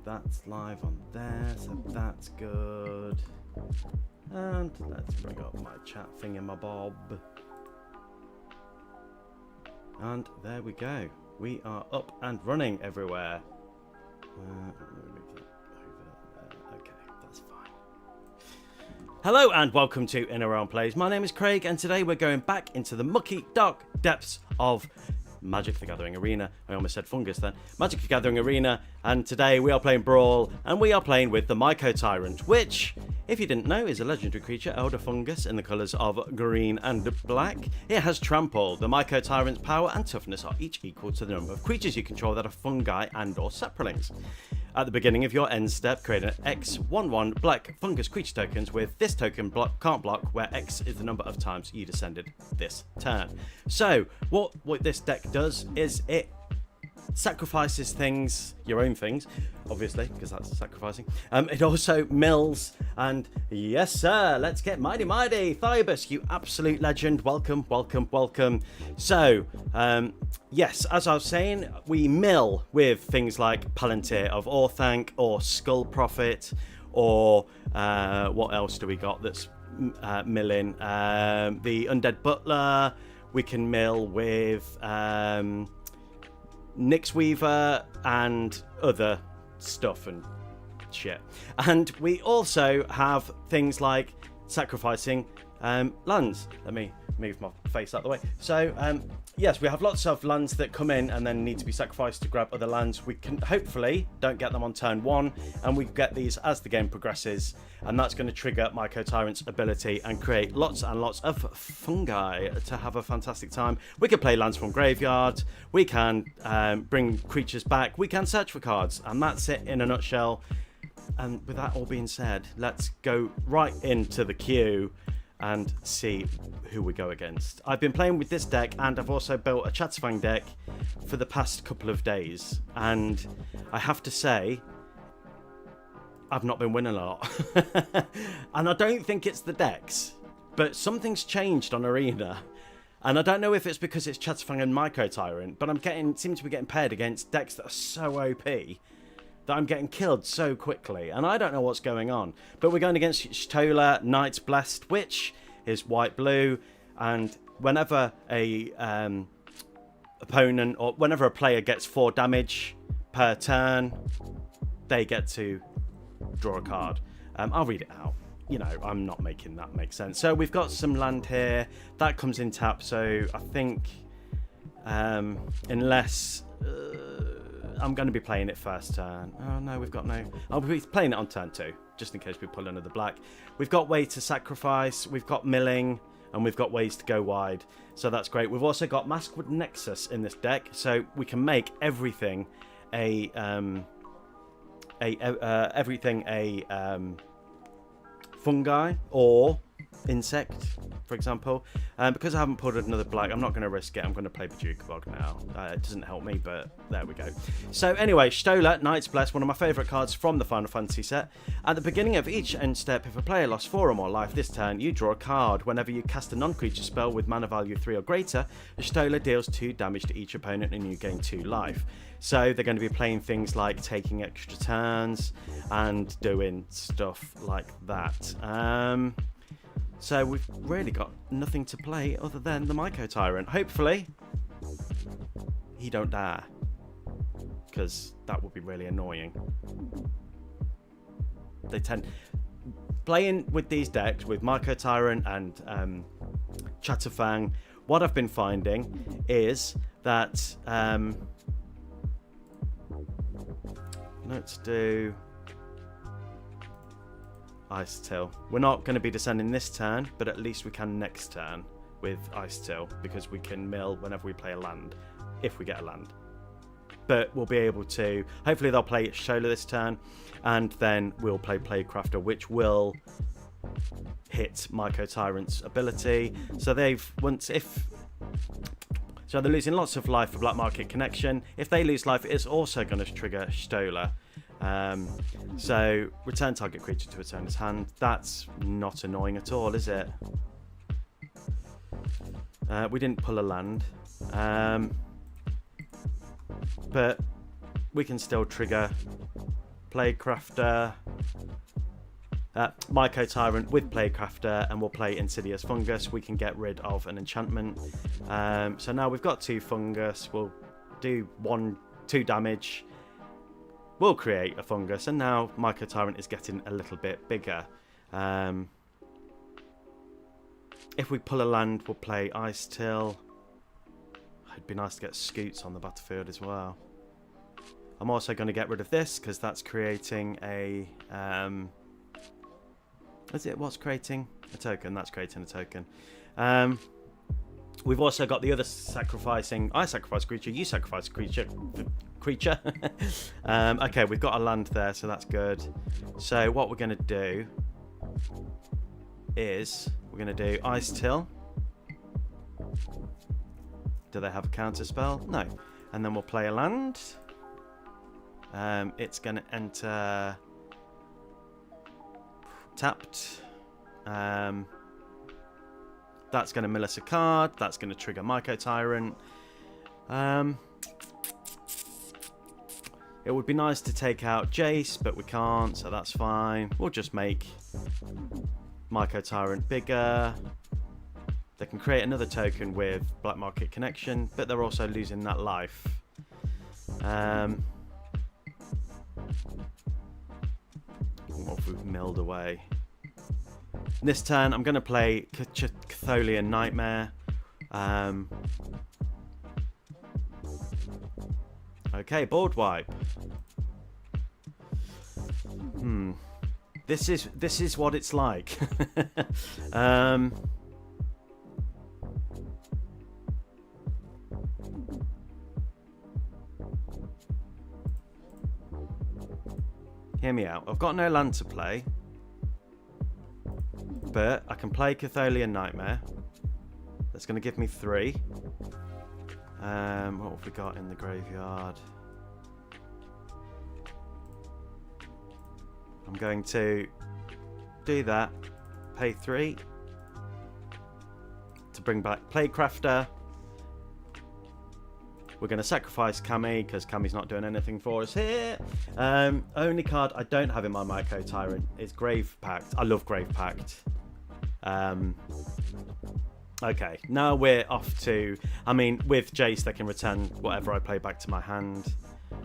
that's live on there, so that's good. And let's bring up my chat thingamabob. And there we go. We are up and running everywhere. Okay, that's fine. Hello and welcome to Inner Realm Plays. My name is Craig and today we're going back into the mucky, dark depths of Magic the Gathering Arena. I almost said fungus then. Magic the Gathering Arena, and today we are playing Brawl, and we are playing with the Mycotyrant, which, if you didn't know, is a legendary creature, elder fungus in the colours of green and black. It has Trample. The Mycotyrant's power and toughness are each equal to the number of creatures you control that are fungi and or saplings. At the beginning of your end step, create an X11 black fungus creature tokens with this token can't block, where X is the number of times you descended this turn. So, what this deck does is it sacrifices things, your own things, obviously, because that's sacrificing. It also mills, and yes sir, let's get mighty. Thiobus, you absolute legend, welcome. So, yes, as I was saying, we mill with things like Palantir of Orthanc or Skull Prophet, or what else do we got that's milling? The Undead Butler. We can mill with Mythweaver and other stuff and shit. And we also have things like sacrificing lands. Let me move my face out of the way. So yes, we have lots of lands that come in and then need to be sacrificed to grab other lands. We can hopefully don't get them on turn one, and we get these as the game progresses, and that's going to trigger Mycotyrant's ability and create lots and lots of fungi to have a fantastic time. We can play lands from graveyard, we can bring creatures back, we can search for cards, and that's it in a nutshell. And with that all being said, let's go right into the queue and see who we go against. I've been playing with this deck, and I've also built a Chatterfang deck for the past couple of days, and I have to say, I've not been winning a lot. And I don't think it's the decks, but something's changed on Arena, and I don't know if it's because it's Chatterfang and Mycotyrant, but seem to be getting paired against decks that are so OP that I'm getting killed so quickly, and I don't know what's going on. But we're going against Y'shtola, Knight's Blessed, which is white-blue, and whenever a opponent, or whenever a player gets 4 damage per turn, they get to draw a card. I'll read it out. You know, I'm not making that make sense. So we've got some land here. That comes in tap, so I think unless... I'm going to be playing it first turn. Oh no, we've got no... I'll be playing it on turn 2, just in case we pull another black. We've got ways to sacrifice, we've got milling, and we've got ways to go wide. So that's great. We've also got Maskwood Nexus in this deck, so we can make everything a fungi or insect, for example. Because I haven't pulled another black, I'm not going to risk it. I'm going to play Bojuka Bog now. It doesn't help me, but there we go. So anyway, Y'shtola, Knight's Blessed, one of my favourite cards from the Final Fantasy set. At the beginning of each end step, if a player lost 4 or more life this turn, you draw a card. Whenever you cast a non-creature spell with mana value 3 or greater, Y'shtola deals 2 damage to each opponent and you gain 2 life. So they're going to be playing things like taking extra turns and doing stuff like that. So we've really got nothing to play other than the Mycotyrant. Hopefully, he don't die, because that would be really annoying. They tend... Playing with these decks, with Mycotyrant and Chatterfang, what I've been finding is that... let's do... Ice Till. We're not going to be descending this turn, but at least we can next turn with Ice Till, because we can mill whenever we play a land, if we get a land. But we'll be able to... Hopefully they'll play Y'shtola this turn, and then we'll play Plaguecrafter, which will hit Mycotyrant's ability. So they've... So they're losing lots of life for Black Market Connection. If they lose life, it's also going to trigger Y'shtola. So return target creature to its owner's hand. That's not annoying at all, is it? We didn't pull a land, but we can still trigger Plaguecrafter, Mycotyrant with Plaguecrafter, and we'll play Insidious Fungus. We can get rid of an enchantment. So now we've got 2 fungus. We'll do 2 damage. We'll create a fungus, and now Mycotyrant is getting a little bit bigger. If we pull a land, we'll play Ice Till. It'd be nice to get Scoots on the battlefield as well. I'm also going to get rid of this because that's creating a... what's creating? A token. That's creating a token. We've also got the other sacrificing... I sacrifice creature, you sacrifice creature. Okay, we've got a land there, so that's good. So what we're going to do is... We're going to do Ice Till. Do they have a counter spell? No. And then we'll play a land. It's going to enter tapped. That's going to mill us a card. That's going to trigger Mycotyrant. It would be nice to take out Jace, but we can't, so that's fine. We'll just make Mycotyrant bigger. They can create another token with Black Market Connection, but they're also losing that life. What have we milled away? This turn, I'm going to play Chtholian Nightmare. Okay, board wipe. This is what it's like. Hear me out. I've got no land to play, but I can play Chtholian Nightmare. That's going to give me 3. What have we got in the graveyard? I'm going to do that. Pay 3 to bring back Plaguecrafter. We're going to sacrifice Cammy because Cammy's not doing anything for us here. Only card I don't have in my Mycotyrant is Grave Pact. I love Grave Pact. Okay, now we're off to... I mean, with Jace, they can return whatever I play back to my hand.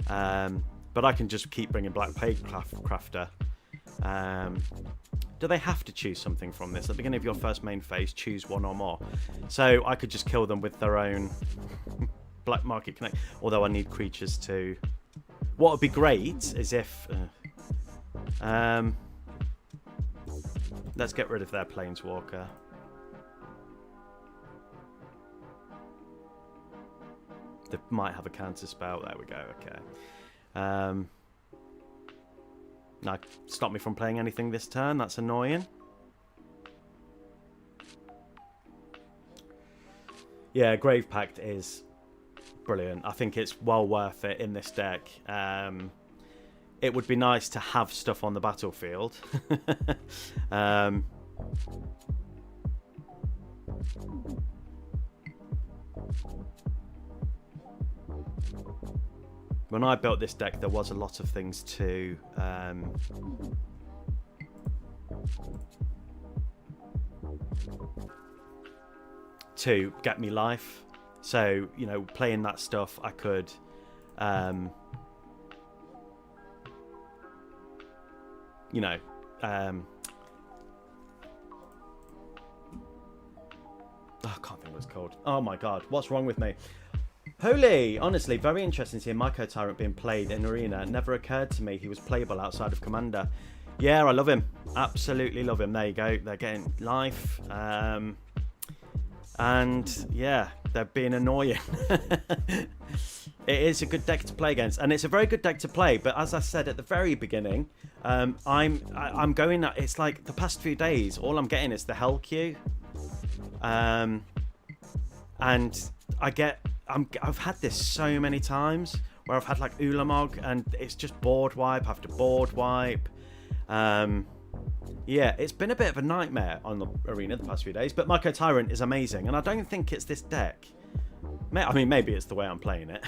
But I can just keep bringing Black Plaguecrafter. Do they have to choose something from this? At the beginning of your first main phase, choose 1 or more. So I could just kill them with their own Black Market Connect. Although I need creatures to... What would be great is if... let's get rid of their Planeswalker. They might have a counter spell. There we go. Okay. Now, stop me from playing anything this turn. That's annoying. Yeah, Grave Pact is brilliant. I think it's well worth it in this deck. It would be nice to have stuff on the battlefield. When I built this deck, there was a lot of things to get me life. So, you know, playing that stuff, I could you know, I can't think what it's called. Oh my god, what's wrong with me? Holy, honestly, very interesting to see Mycotyrant being played in Arena. It never occurred to me he was playable outside of Commander. Yeah, I love him. Absolutely love him. There you go. They're getting life. And yeah, they're being annoying. It is a good deck to play against, and it's a very good deck to play. But as I said at the very beginning, I'm going. It's like the past few days, all I'm getting is the Hell Queue, and I've had this so many times where I've had like Ulamog, and it's just board wipe after board wipe. Yeah, it's been a bit of a nightmare on the Arena the past few days, but Mycotyrant is amazing, and I don't think it's this deck. I mean, maybe it's the way I'm playing it.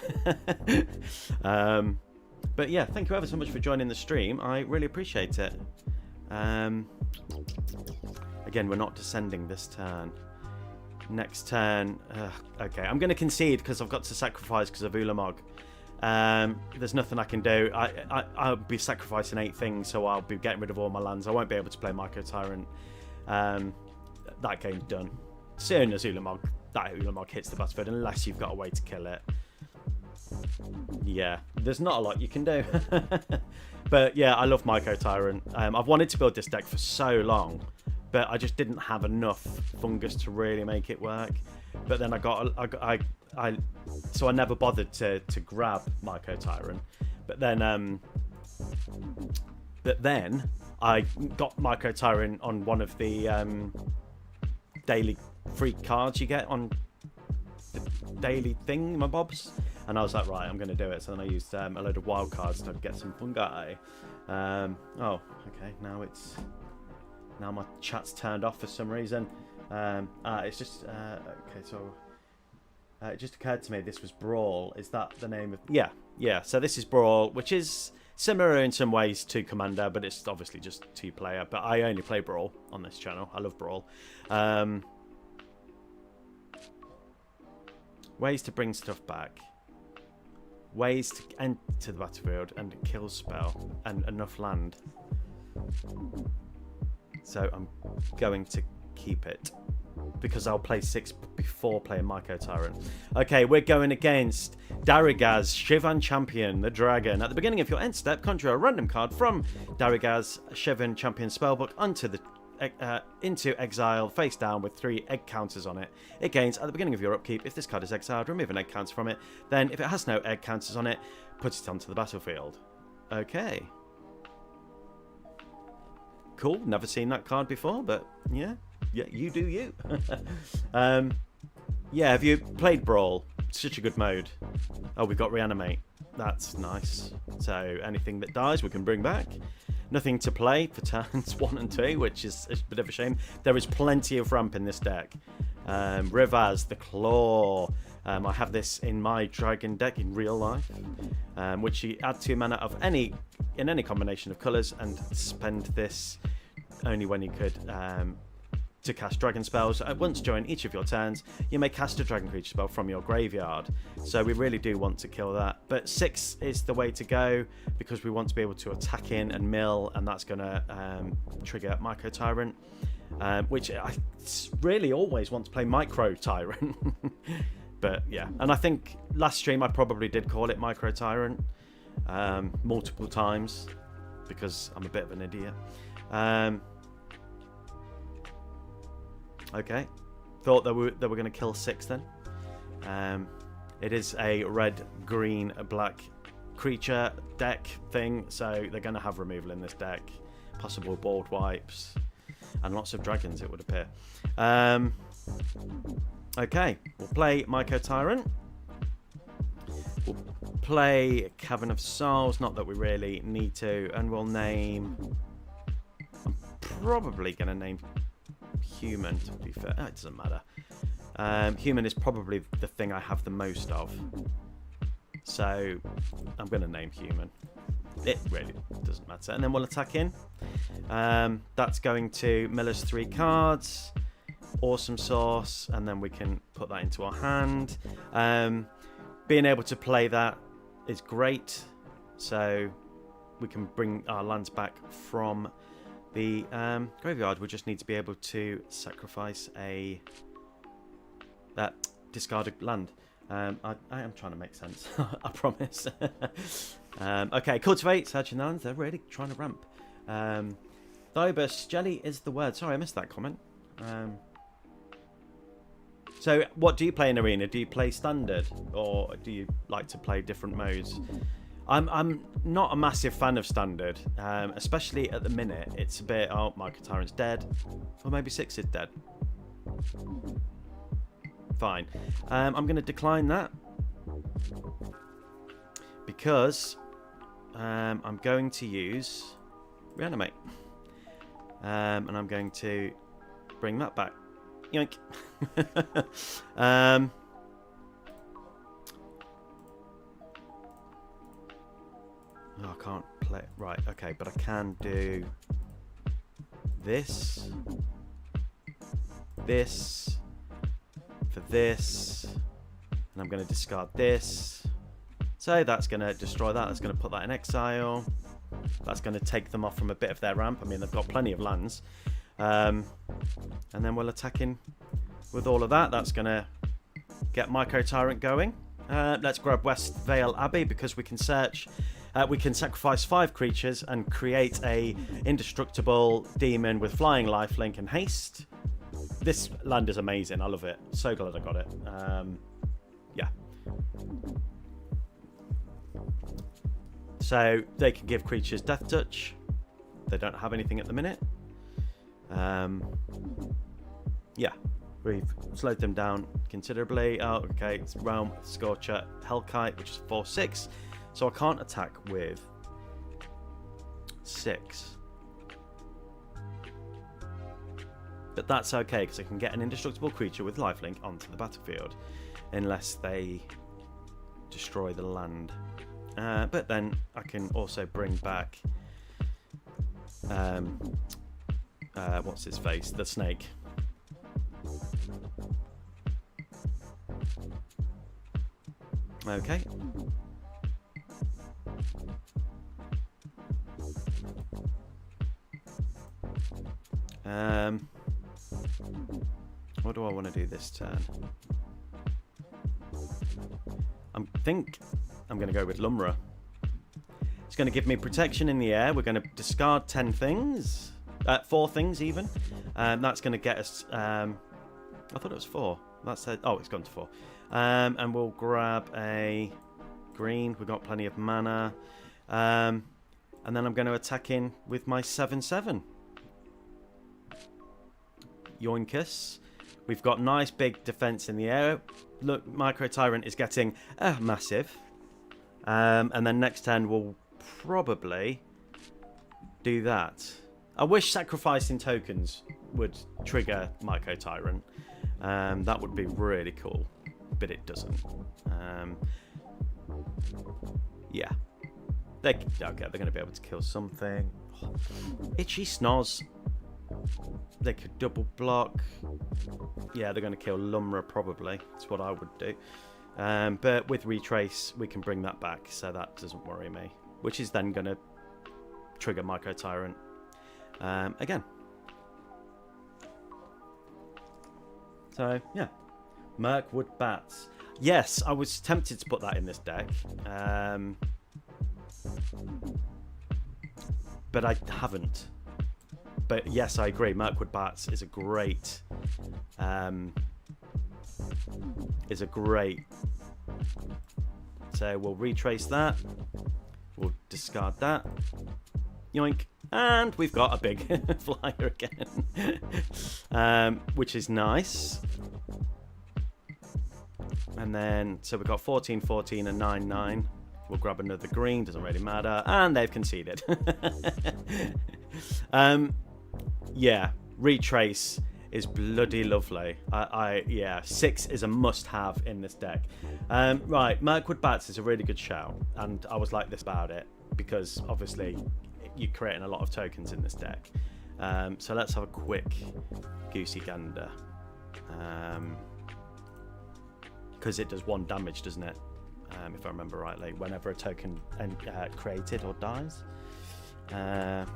But But yeah, thank you ever so much for joining the stream. I really appreciate it. Again, we're not descending this turn. Next turn, okay, I'm going to concede because I've got to sacrifice because of Ulamog. There's nothing I can do. I'll be sacrificing 8 things, so I'll be getting rid of all my lands. I won't be able to play Mycotyrant. That game's done. Soon as Ulamog hits the battlefield, unless you've got a way to kill it. Yeah, there's not a lot you can do. But yeah, I love Mycotyrant. I've wanted to build this deck for so long, but I just didn't have enough fungus to really make it work. But then so I never bothered to grab Mycotyrant. But then I got Mycotyrant on one of the daily free cards you get on the daily thing, my bobs. And I was like, right, I'm going to do it. So then I used a load of wild cards to get some fungi. Oh, okay. Now my chat's turned off for some reason. It's just okay. So it just occurred to me this was Brawl. Is that the name of? Yeah. So this is Brawl, which is similar in some ways to Commander, but it's obviously just 2-player. But I only play Brawl on this channel. I love Brawl. Ways to bring stuff back. Ways to enter the battlefield and kill spell and enough land. So I'm going to keep it because I'll play 6 before playing Mycotyrant. Okay, we're going against Darigaz, Shivan Champion, the Dragon. At the beginning of your end step, conjure a random card from Darigaz, Shivan Champion spellbook into exile, face down with 3 egg counters on it. It gains at the beginning of your upkeep. If this card is exiled, remove an egg counter from it. Then, if it has no egg counters on it, put it onto the battlefield. Okay. Cool. Never seen that card before, but yeah, you do you. Yeah, have you played Brawl? Such a good mode. Oh, we've got Reanimate. That's nice. So anything that dies, we can bring back. Nothing to play for turns 1 and 2, which is a bit of a shame. There is plenty of ramp in this deck. Rivaz, the Claw. I have this in my Dragon deck in real life, which you add 2 mana in any combination of colours and spend this only when you could to cast dragon spells. Once during each of your turns, you may cast a dragon creature spell from your graveyard. So we really do want to kill that. But 6 is the way to go because we want to be able to attack in and mill, and that's going to trigger Mycotyrant, which I really always want to play Mycotyrant. But yeah, and I think last stream I probably did call it Mycotyrant multiple times because I'm a bit of an idiot. Okay, thought that we're going to kill 6 then. It is a red, green, black creature deck thing, so they're going to have removal in this deck, possible board wipes, and lots of dragons, it would appear. Okay, we'll play Mycotyrant. We'll play Cavern of Souls, not that we really need to, and we'll name... I'm probably going to name Human, to be fair. It doesn't matter. Human is probably the thing I have the most of, so I'm going to name Human. It really doesn't matter. And then we'll attack in. That's going to mill us 3 cards. Awesome Sauce, and then we can put that into our hand. Being able to play that is great, so we can bring our lands back from the graveyard. We just need to be able to sacrifice a discarded land. I am trying to make sense. I promise. Okay, cultivate, searching lands. They're really trying to ramp. Thibus, jelly is the word. Sorry, I missed that comment. So, what do you play in Arena? Do you play standard, or do you like to play different modes? I'm not a massive fan of standard, especially at the minute. It's a bit, oh, Mycotyrant's dead, or maybe 6 is dead. Fine. I'm going to decline that because I'm going to use Reanimate, and I'm going to bring that back. Yoink. Oh, I can't play. Right, okay, but I can do this, this, for this, and I'm going to discard this. So that's going to destroy that. That's going to put that in exile. That's going to take them off from a bit of their ramp. I mean, they've got plenty of lands. And then we'll attack in with all of that. That's going to get Mycotyrant going. Let's grab West Vale Abbey because we can search. We can sacrifice 5 creatures and create a indestructible demon with flying, lifelink, and haste. This land is amazing. I love it. So glad I got it. Yeah. So they can give creatures death touch. They don't have anything at the minute. Yeah, we've slowed them down considerably. Oh, okay, it's Realm, Scorcher, Hellkite, which is 4/6. So I can't attack with 6. But that's okay, because I can get an indestructible creature with lifelink onto the battlefield. Unless they destroy the land. But then I can also bring back... what's his face? The snake. Okay. What do I want to do this turn? I think I'm going to go with Lumra. It's going to give me protection in the air. We're going to discard 10 things. 4 things even. That's going to get us... I thought it was 4. That's oh, it's gone to 4. And we'll grab a green. We've got plenty of mana. And then I'm going to attack in with my 7/7. Yoinkus. We've got nice big defense in the air. Look, Mycotyrant is getting massive. And then next turn we'll probably do that. I wish sacrificing tokens would trigger Mycotyrant. That would be really cool, but it doesn't. Yeah. Okay, they're going to be able to kill something. Oh, Itchy Snoz. They could double block. Yeah, they're going to kill Lumra probably. That's what I would do. But with Retrace, we can bring that back, so that doesn't worry me. Which is then going to trigger Mycotyrant again. So, yeah. Mirkwood Bats. Yes, I was tempted to put that in this deck. But I haven't. But yes, I agree. Mirkwood Bats is a great... So we'll retrace that. We'll discard that. Yoink. And we've got a big flyer again. Which is nice. And then, so we've got 14, 14 and 9, 9. We'll grab another green, doesn't really matter. And they've conceded. Yeah, Retrace is bloody lovely. Yeah, 6 is a must-have in this deck. Right, Mirkwood Bats is a really good shout. And I was like this about it, because obviously you're creating a lot of tokens in this deck. So let's have a quick goosey gander. Because it does 1 damage, doesn't it? If I remember rightly, whenever a token created or dies. Have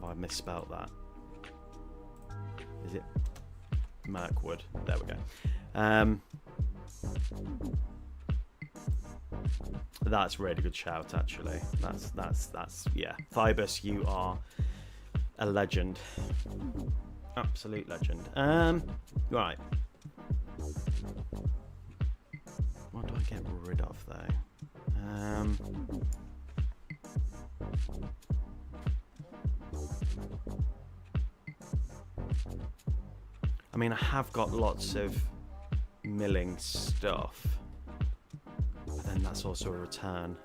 I misspelled that? Is it Mirkwood? There we go. That's a really good shout, actually. That's yeah. Thybus, you are a legend. Absolute legend. Right. What do I get rid of though? I mean, I have got lots of milling stuff, but then that's also a return.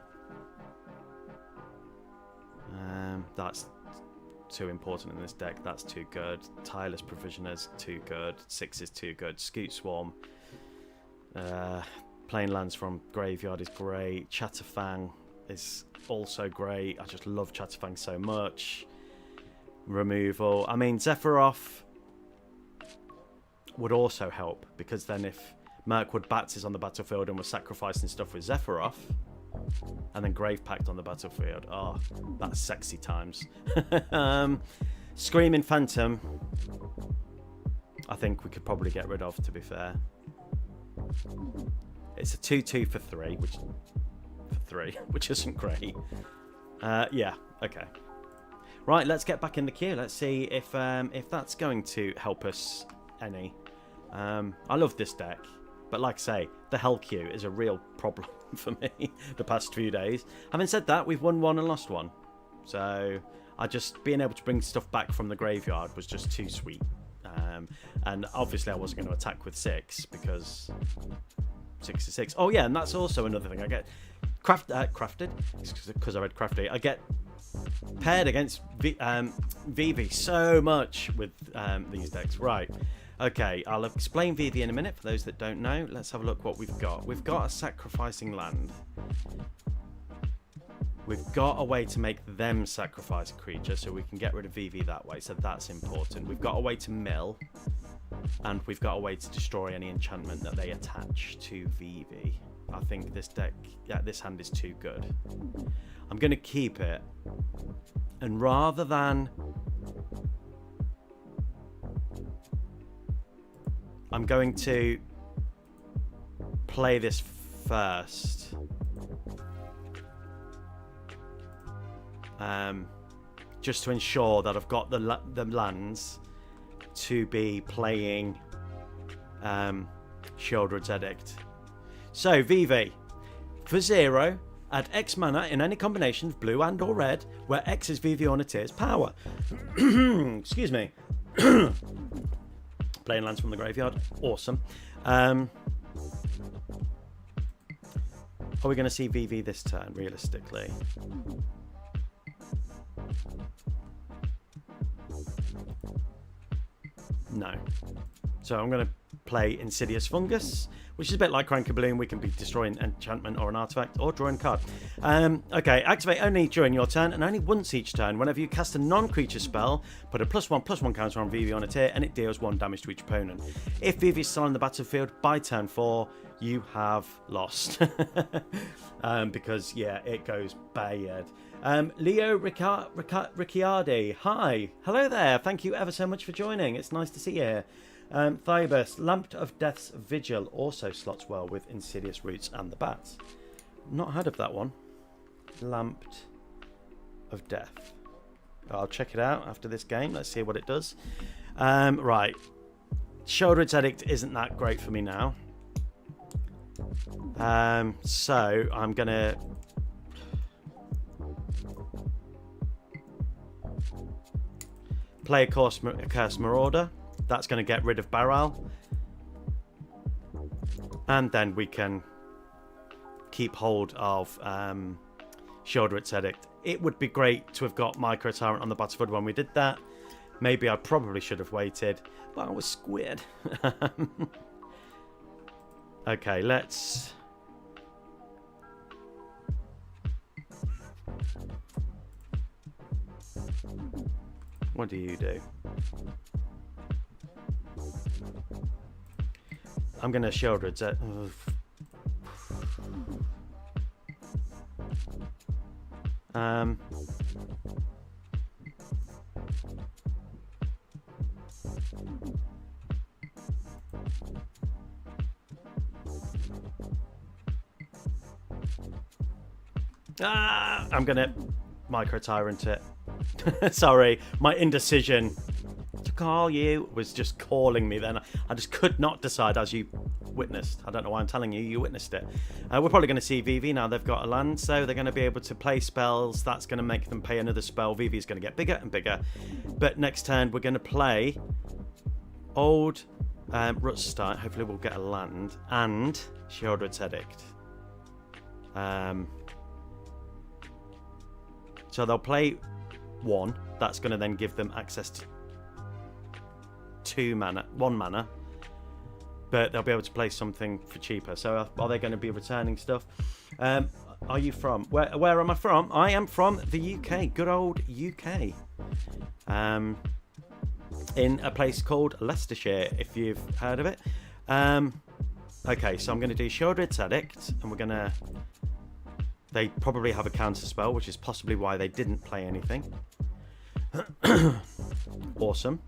That's too important in this deck. That's too good. Tireless Provisioners, too good. 6 is too good. Scoot Swarm. Playing lands from graveyard is great. Chatterfang is also great. I just love Chatterfang so much. Removal. I mean, Zephyroth would also help, because then if Mirkwood Bats is on the battlefield and we're sacrificing stuff with Zephyroth, and then Grave Pact on the battlefield, oh, that's sexy times. Screaming Phantom, I think we could probably get rid of, to be fair. It's a 2/2 for 3, which isn't great. Yeah, okay. Right, let's get back in the queue. Let's see if that's going to help us any. I love this deck, but like I say, the hell queue is a real problem for me the past few days. Having said that, we've won one and lost one, so being able to bring stuff back from the graveyard was just too sweet. And obviously I wasn't going to attack with 6 because 6 is 6. Oh yeah, and that's also another thing. I get crafted because I read crafty. I get paired against VV so much with these decks. Right. Okay, I'll explain VV in a minute for those that don't know. Let's have a look what we've got. We've got a sacrificing land. We've got a way to make them sacrifice a creature so we can get rid of VV that way, so that's important. We've got a way to mill, and we've got a way to destroy any enchantment that they attach to VV. I think this deck, yeah, this hand is too good. I'm going to keep it, and rather than... I'm going to play this first. Just to ensure that I've got the lands to be playing Sheoldred's Edict. So, VV. For 0, add X mana in any combination of blue and or red, where X is VV on a tier's power. Excuse me. Playing lands from the graveyard. Awesome. Are we going to see VV this turn, realistically? No. So I'm going to play Insidious Fungus, which is a bit like Cranky Balloon. We can be destroying enchantment or an artifact or drawing a card. Okay, activate only during your turn and only once each turn. Whenever you cast a non-creature spell, put a +1/+1 counter on VV on a tier and it deals 1 damage to each opponent. If VV is still on the battlefield by turn 4, you have lost. Because, yeah, it goes bad. Leo Ricciardi, hi. Hello there. Thank you ever so much for joining. It's nice to see you here. Thybus, Lamp of Death's Vigil also slots well with Insidious Roots and the Bats. Not heard of that one. Lamp of Death. I'll check it out after this game. Let's see what it does. Right. Sheoldred's Edict isn't that great for me now. So I'm going to... play a Curse Marauder. That's going to get rid of Baral. And then we can keep hold of Sheoldred's Edict. It would be great to have got Mycotyrant on the battlefield when we did that. Maybe I probably should have waited, but I was squared. Okay, let's... What do you do? I'm going to Sheoldred's Edict. I'm going to Mycotyrant it. Sorry, my indecision to call you was just calling me then. I just could not decide, as you witnessed. I don't know why I'm telling you, you witnessed it. We're probably going to see VV now. They've got a land, so they're going to be able to play spells. That's going to make them pay another spell. VV is going to get bigger and bigger. But next turn, we're going to play Old Rutstart. Hopefully we'll get a land. And Sheoldred's Edict. So they'll play 1. That's going to then give them access to 1 mana. but they'll be able to play something for cheaper. So are they going to be returning stuff? Are you from? Where am I from? I am from the UK, good old UK. In a place called Leicestershire, if you've heard of it. Okay, so I'm going to do Shieldred's Edict, and we're going to... They probably have a counter spell, which is possibly why they didn't play anything. Awesome.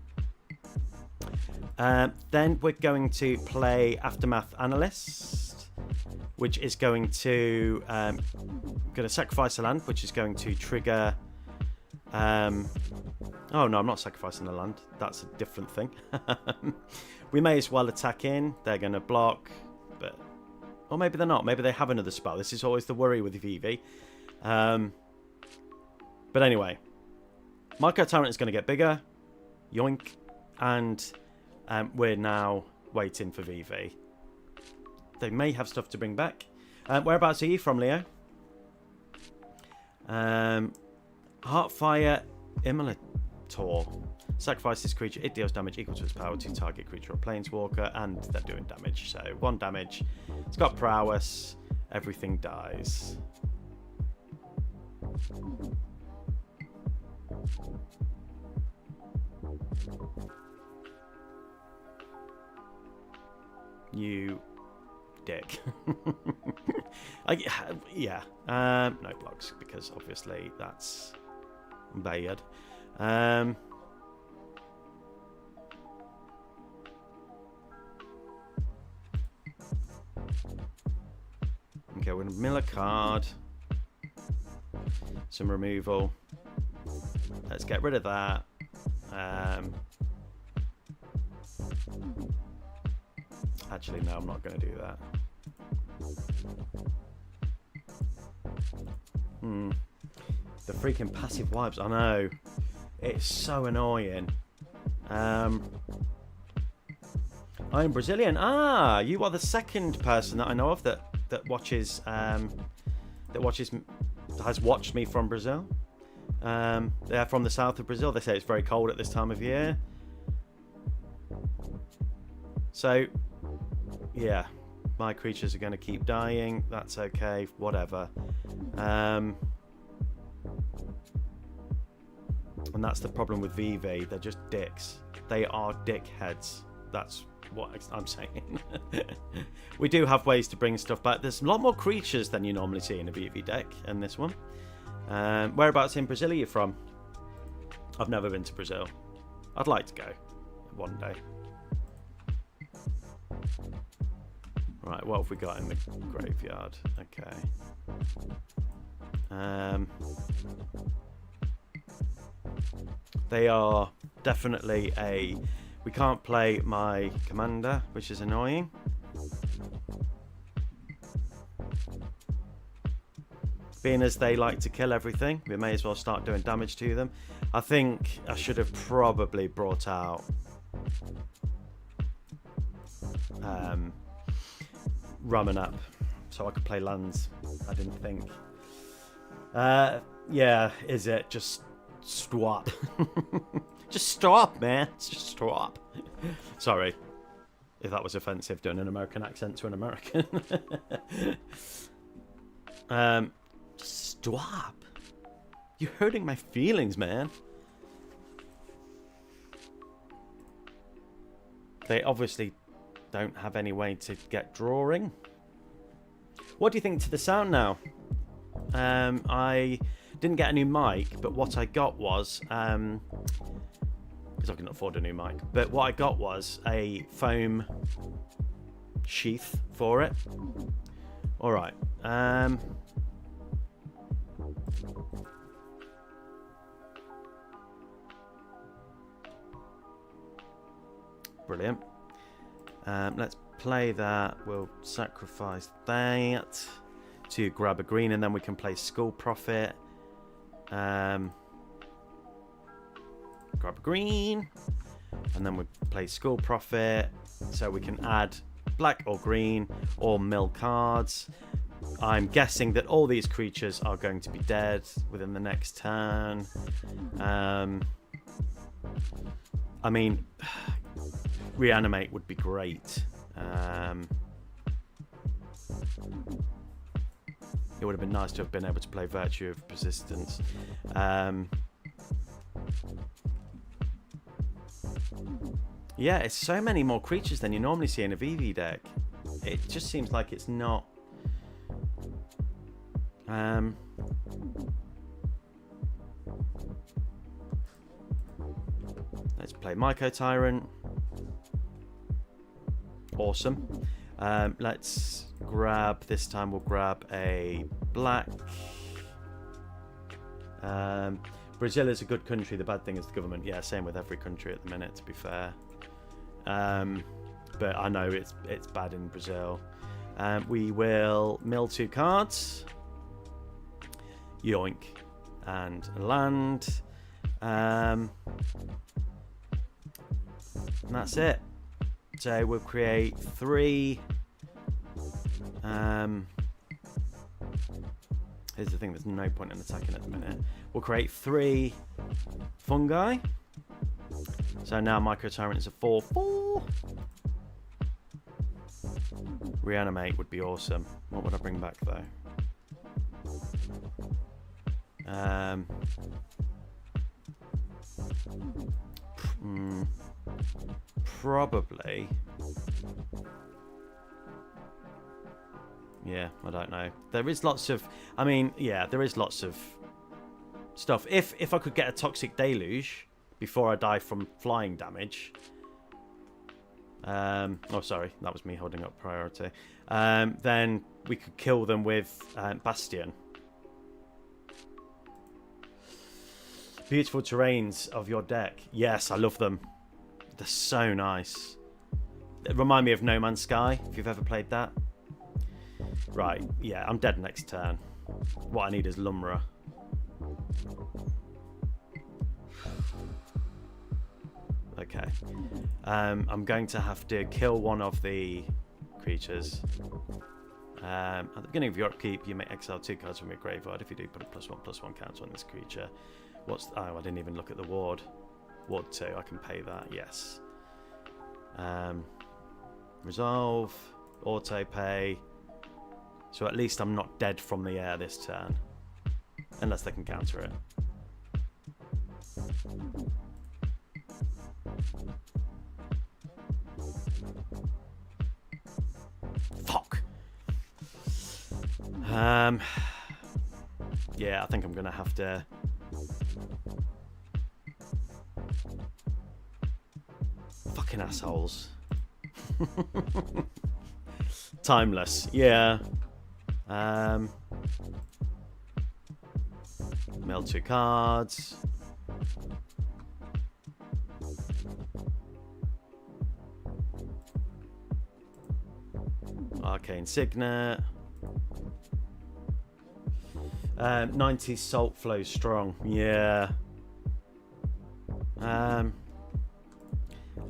Then we're going to play Aftermath Analyst, which is going to sacrifice a land, which is going to trigger... oh no, I'm not sacrificing the land. That's a different thing. We may as well attack in. They're going to block, but... Or maybe they're not. Maybe they have another spell. This is always the worry with VV. But anyway, Mycotyrant is going to get bigger. Yoink. And we're now waiting for VV. They may have stuff to bring back. Whereabouts are you from, Leo? Heartfire Immolator. Sacrifice this creature. It deals damage equal to its power to target creature or planeswalker, and they're doing damage. So 1 damage. It's got prowess. Everything dies. You dick. Yeah. No blocks, because obviously that's bad. Okay, we're going to mill a card. Some removal. Let's get rid of that. Actually, no, I'm not going to do that. The freaking passive wipes. I know. It's so annoying. I'm Brazilian. Ah, you are the second person that I know of that watches has watched me from Brazil. They're from the south of Brazil. They say it's very cold at this time of year. So, yeah, my creatures are going to keep dying. That's okay. Whatever. And that's the problem with VV. They're just dicks. They are dickheads. That's what I'm saying. We do have ways to bring stuff back. There's a lot more creatures than you normally see in a VV deck in this one. Whereabouts in Brazil are you from? I've never been to Brazil. I'd like to go one day. Right, what have we got in the graveyard? Okay. They are definitely a... We can't play my commander, which is annoying. Being as they like to kill everything, we may as well start doing damage to them. I think I should have probably brought out Ramanap so I could play lands. I didn't think. Yeah, is it? Just stop. Just stop, man. Just stop. Sorry if that was offensive, doing an American accent to an American. Just stop. You're hurting my feelings, man. They obviously don't have any way to get drawing. What do you think to the sound now? I didn't get a new mic, but what I got was... because I can afford a new mic. But what I got was a foam sheath for it. All right. Brilliant. Let's play that. We'll sacrifice that to grab a green, and then we can play Skull Prophet. Grab a green, and then we play Skull Prophet, so we can add black or green or mill cards. I'm guessing that all these creatures are going to be dead within the next turn. I mean, Reanimate would be great. It would have been nice to have been able to play Virtue of Persistence. Yeah, it's so many more creatures than you normally see in a VV deck. It just seems like it's not... Let's play Mycotyrant. Awesome. Let's grab, this time we'll grab a black. Brazil is a good country. The bad thing is the government. Yeah, same with every country at the minute, to be fair. But I know it's bad in Brazil. We will mill 2 cards. Yoink. And land. And that's it. So we'll create 3. Here's the thing, there's no point in attacking at the minute. We'll create 3 fungi. So now Mycotyrant is a 4/4. Reanimate would be awesome. What would I bring back though? Probably. Yeah, I don't know. There is lots of... I mean, yeah, there is lots of stuff. If I could get a Toxic Deluge before I die from flying damage... oh, sorry. That was me holding up priority. Then we could kill them with Bastion. Beautiful terrains of your deck. Yes, I love them. They're so nice. They remind me of No Man's Sky, if you've ever played that. Right, yeah, I'm dead next turn. What I need is Lumra. Okay. I'm going to have to kill one of the creatures. At the beginning of your upkeep, you may exile 2 cards from your graveyard. If you do, put a +1/+1 counter on this creature. What's... Oh, I didn't even look at the ward. Ward 2, I can pay that, yes. Resolve, auto pay. So at least I'm not dead from the air this turn. Unless they can counter it. Fuck! Yeah, I think I'm going to have to... Fucking assholes. Timeless, yeah. Mill 2 cards. Arcane Signet. 90 salt flow strong, yeah.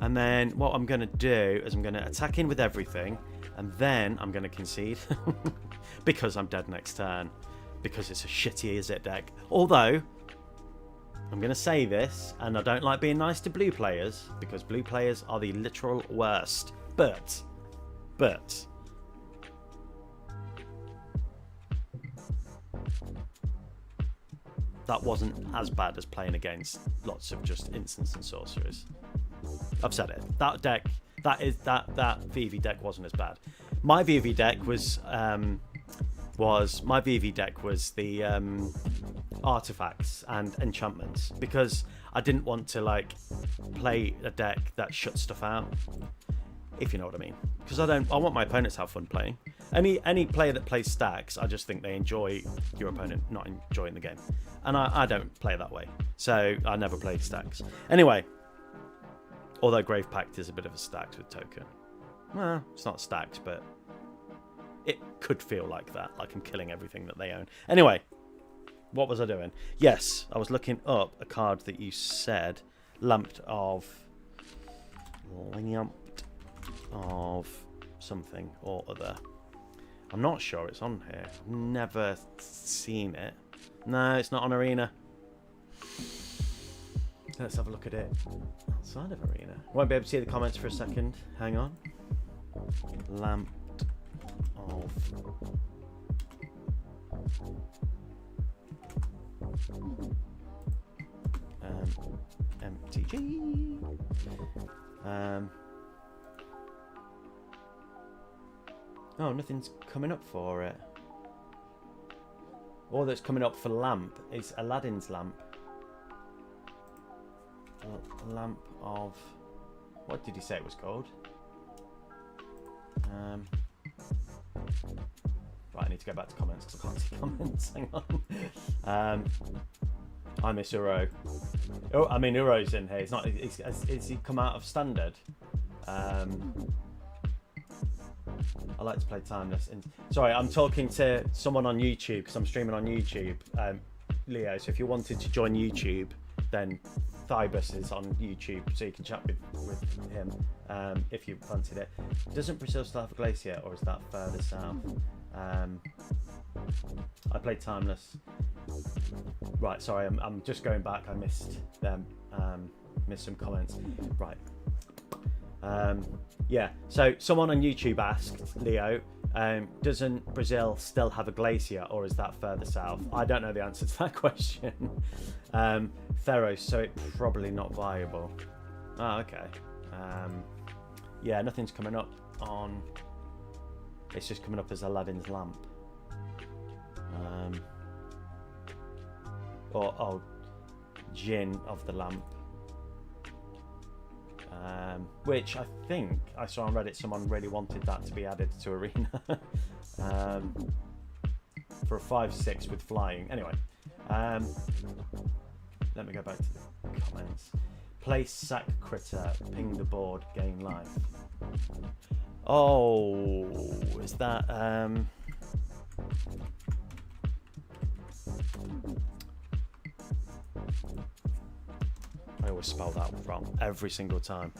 And then what I'm going to do is I'm going to attack in with everything, and then I'm going to concede because I'm dead next turn, because it's a shitty is it deck. Although I'm going to say this, and I don't like being nice to blue players because blue players are the literal worst, but that wasn't as bad as playing against lots of just instants and sorcerers. I've said it. That deck, that VV deck wasn't as bad. My VV deck was the artifacts and enchantments, because I didn't want to like play a deck that shuts stuff out, if you know what I mean. Because I want my opponents to have fun playing. Any player that plays stacks, I just think they enjoy your opponent not enjoying the game, and I don't play that way, so I never played stacks. Anyway. Although Grave Pact is a bit of a stacks with token. Well, it's not stacks, but it could feel like that, like I'm killing everything that they own. Anyway, what was I doing? Yes, I was looking up a card that you said, Lamped of something or other. I'm not sure it's on here. I've never seen it. No, it's not on Arena. Let's have a look at it outside of Arena. Won't be able to see the comments for a second. Hang on. lamp of MTG. Oh, nothing's coming up for it. All that's coming up for lamp is Aladdin's lamp. A lamp of... What did he say it was called? Right, I need to go back to comments because I can't see comments. Hang on. I miss Uro. Oh, I mean Uro's in here. It's not. Is he come out of standard? I like to play timeless. Sorry, I'm talking to someone on YouTube because I'm streaming on YouTube, Leo. So if you wanted to join YouTube, then Thybus is on YouTube, so you can chat with him if you fancied it. Doesn't Brazil still have a glacier, or is that further south? I played timeless. Right, sorry, I'm just going back. I missed them. Missed some comments. Right. Yeah. So someone on YouTube asked Leo, doesn't Brazil still have a glacier, or is that further south? I don't know the answer to that question. Theros, so it's probably not viable. Oh, okay. Yeah, nothing's coming up on. It's just coming up as Aladdin's lamp. Or Jinn of the lamp. Which I think I saw on Reddit someone really wanted that to be added to Arena. For a 5/6 with flying. Anyway. Let me go back to the comments. Place sack critter, ping the board, gain life. Oh, is that I always spell that wrong every single time.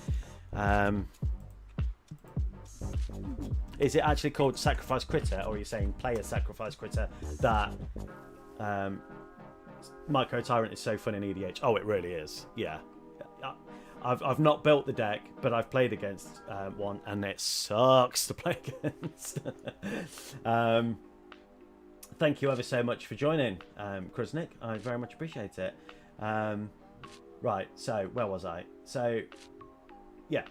Is it actually called sacrifice critter, or are you saying play a sacrifice critter that Mycotyrant is so fun in EDH? Oh, it really is. Yeah. I've not built the deck, but I've played against one, and it sucks to play against. Thank you ever so much for joining, Kruznik. I very much appreciate it. Right, so where was I? So, yeah,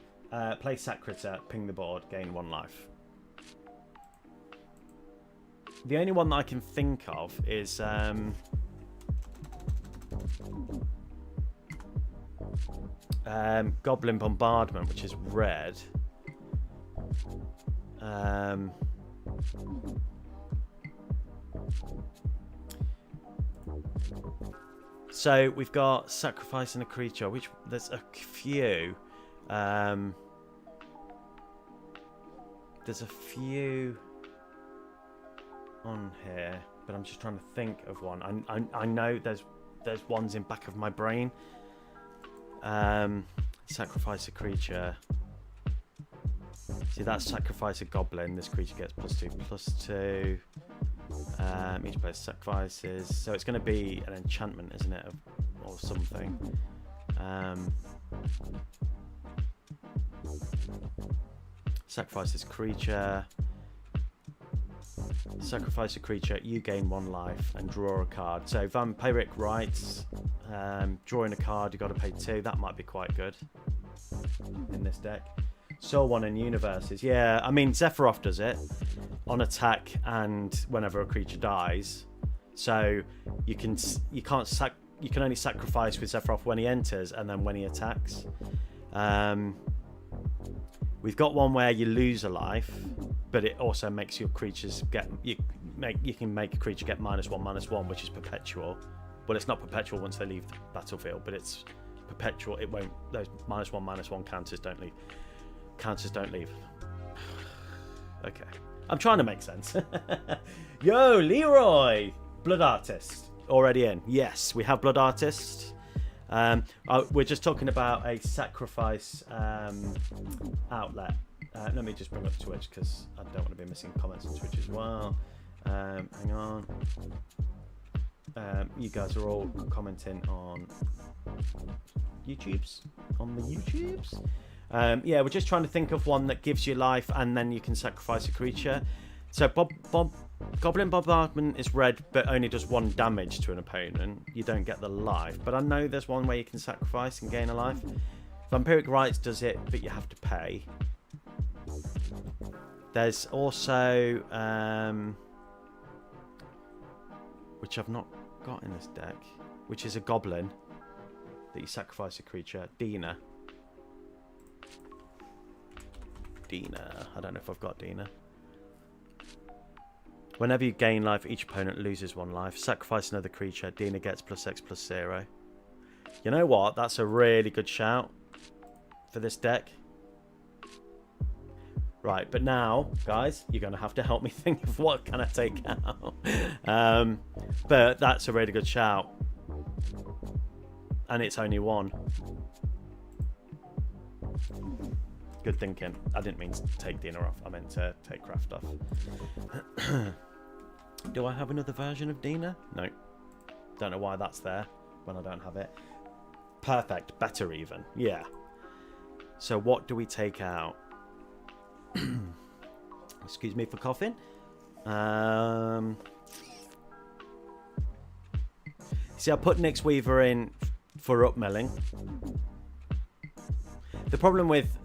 play sack critter, ping the board, gain 1 life. The only one that I can think of is Goblin Bombardment, which is red. So we've got sacrificing a creature, which there's a few. There's a few on here, but I'm just trying to think of one. I know there's ones in back of my brain. Sacrifice a creature. See, that's sacrifice a goblin. This creature gets +2/+2. Each player sacrifices. So it's going to be an enchantment, isn't it? Or something. Sacrifice this creature. Sacrifice a creature, you gain 1 life and draw a card. So Vampiric Rites, drawing a card, you got to pay 2. That might be quite good in this deck. Soul One and Universes, yeah. I mean, Zephyroth does it on attack and whenever a creature dies. So you can only sacrifice with Zephyroth when he enters and then when he attacks. We've got one where you lose a life, but it also makes your creatures get you can make a creature get -1/-1, which is perpetual. Well, it's not perpetual once they leave the battlefield, but it's perpetual. It won't. Those -1/-1 counters don't leave. Counters don't leave. Okay, I'm trying to make sense. Yo, Leroy, Blood Artist already in. Yes, we have Blood Artist. We're just talking about a sacrifice outlet. Let me just bring up Twitch because I don't want to be missing comments on Twitch as well. Hang on. You guys are all commenting on YouTubes. Yeah, we're just trying to think of one that gives you life and then you can sacrifice a creature. So Goblin Bombardment is red but only does 1 damage to an opponent. You don't get the life. But I know there's one where you can sacrifice and gain a life. Vampiric Rites does it, but you have to pay. There's also, which I've not got in this deck, which is a Goblin that you sacrifice a creature. Dina. I don't know if I've got Dina. Whenever you gain life, each opponent loses 1 life. Sacrifice another creature. Dina gets +X/+0. You know what? That's a really good shout for this deck. Right, but now, guys, you're going to have to help me think of what can I take out. But that's a really good shout. And it's only 1. Good thinking. I didn't mean to take Dina off. I meant to take Craft off. Do I have another version of Dina? No. Don't know why that's there when I don't have it. Perfect. Better even. Yeah. So what do we take out? Excuse me for coughing. See, I put Mythweaver in for upmilling. The problem with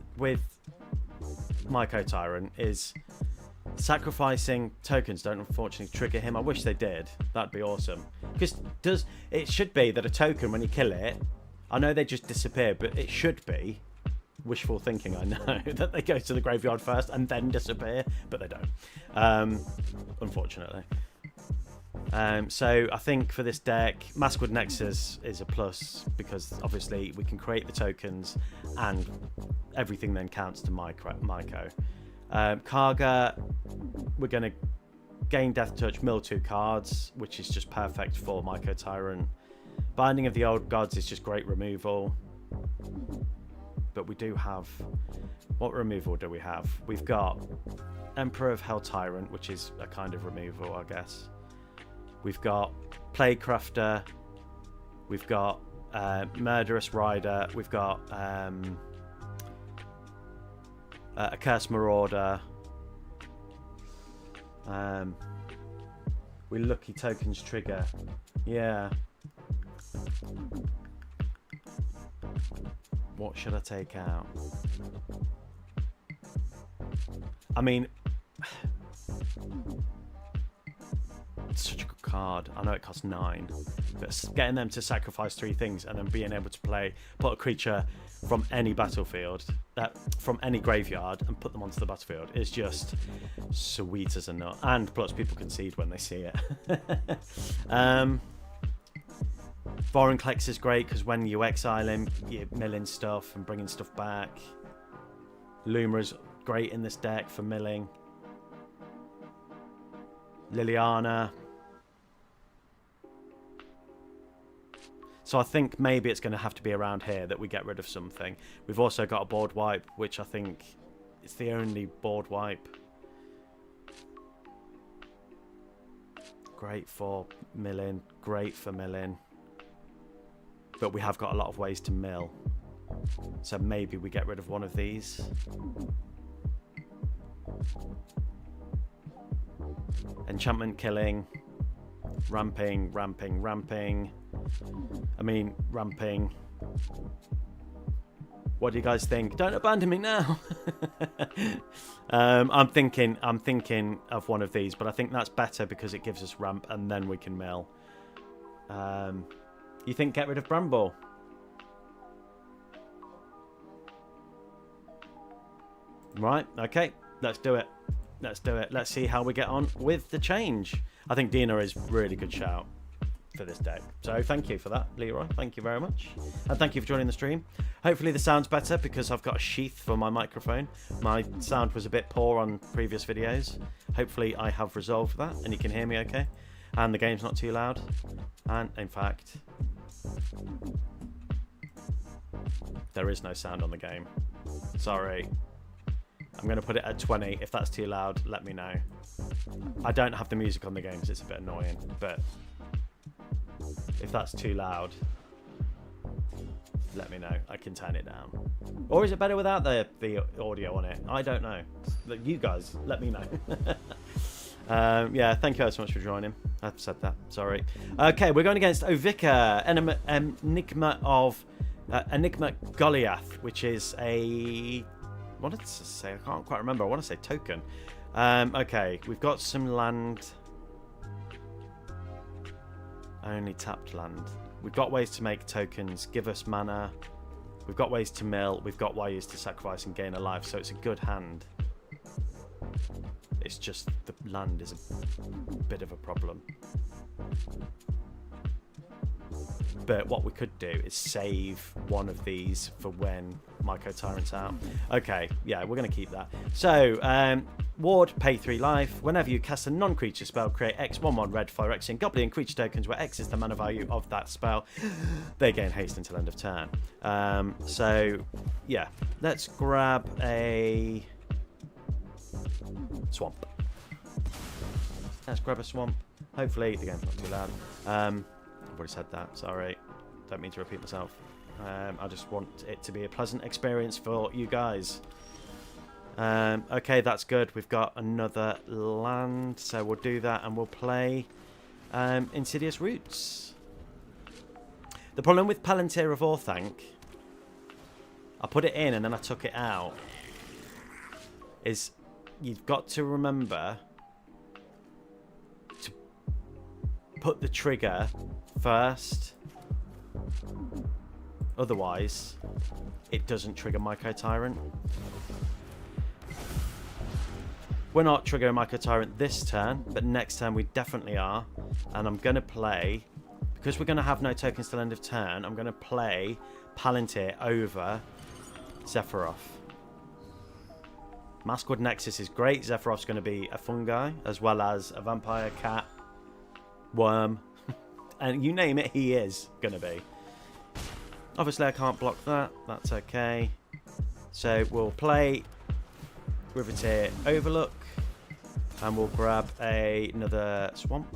Mycotyrant is sacrificing tokens don't unfortunately trigger him. I wish they did. That'd be awesome. Because it should be that a token, when you kill it, I know they just disappear, but it should be wishful thinking, I know, that they go to the graveyard first and then disappear, but they don't, unfortunately. So I think for this deck, Maskwood Nexus is a plus because obviously we can create the tokens and everything then counts to Myco. Karga, we're going to gain Death Touch, mill 2 cards, which is just perfect for Mycotyrant. Binding of the Old Gods is just great removal. But we do have... What removal do we have? We've got Emperor of Hell Tyrant, which is a kind of removal, I guess. We've got Plaguecrafter. We've got Murderous Rider. We've got a Curse Marauder. We Lucky Tokens trigger. Yeah. What should I take out? I mean, it's such a good card. I know it costs 9, but getting them to sacrifice 3 things and then being able to put a creature from any battlefield, from any graveyard, and put them onto the battlefield is just sweet as a nut. And plus, people concede when they see it. Vorinclex is great because when you exile him, you're milling stuff and bringing stuff back. Luma is great in this deck for milling. Liliana. So I think maybe it's going to have to be around here that we get rid of something. We've also got a board wipe, which I think is the only board wipe. Great for milling, great for milling. But we have got a lot of ways to mill. So maybe we get rid of one of these. Enchantment killing. Ramping, ramping, ramping. I mean, ramping. What do you guys think? Don't abandon me now. I'm thinking of one of these, but I think that's better because it gives us ramp and then we can mill. You think get rid of Bramble? Right, okay, let's do it. Let's do it. Let's see how we get on with the change. I think Dina is really good shout for this deck. So thank you for that, Leroy. Thank you very much. And thank you for joining the stream. Hopefully the sound's better because I've got a sheath for my microphone. My sound was a bit poor on previous videos. Hopefully I have resolved that and you can hear me okay. And the game's not too loud. And in fact, there is no sound on the game. Sorry. I'm going to put it at 20. If that's too loud, let me know. I don't have the music on the game because it's a bit annoying, but if that's too loud, let me know. I can turn it down. Or is it better without the audio on it? I don't know. You guys, let me know. Yeah, thank you so much for joining. I've said that. Sorry. Okay, we're going against Ovika, Enigma Goliath, which is a... What did it say? I can't quite remember. I want to say token. Okay, we've got some land. Only tapped land. We've got ways to make tokens, give us mana. We've got ways to mill. We've got ways to sacrifice and gain a life. So it's a good hand. It's just the land is a bit of a problem. But what we could do is save one of these for when Mycotyrant's out. Okay, yeah, we're going to keep that. So, ward, pay 3 life. Whenever you cast a non-creature spell, create X 1/1 red for X in Goblin creature tokens where X is the mana value of that spell. They gain haste until end of turn. So, yeah, let's grab a swamp. Let's grab a swamp. Hopefully, the game's not too loud. I've already said that, sorry. Don't mean to repeat myself. I just want it to be a pleasant experience for you guys. Okay, that's good. We've got another land, so we'll do that and we'll play Insidious Roots. The problem with Palantir of Orthanc, I put it in and then I took it out, is you've got to remember to put the trigger first. Otherwise, it doesn't trigger Mycotyrant. We're not triggering Mycotyrant this turn, but next turn we definitely are. And I'm going to play, because we're going to have no tokens till end of turn, I'm going to play Palantir over Zephyroth. Maskwood Nexus is great. Zephyroth's going to be a fungi, as well as a vampire, cat, worm, and you name it, he is going to be. Obviously, I can't block that. That's okay. So we'll play Riveteer Overlook, and we'll grab another swamp.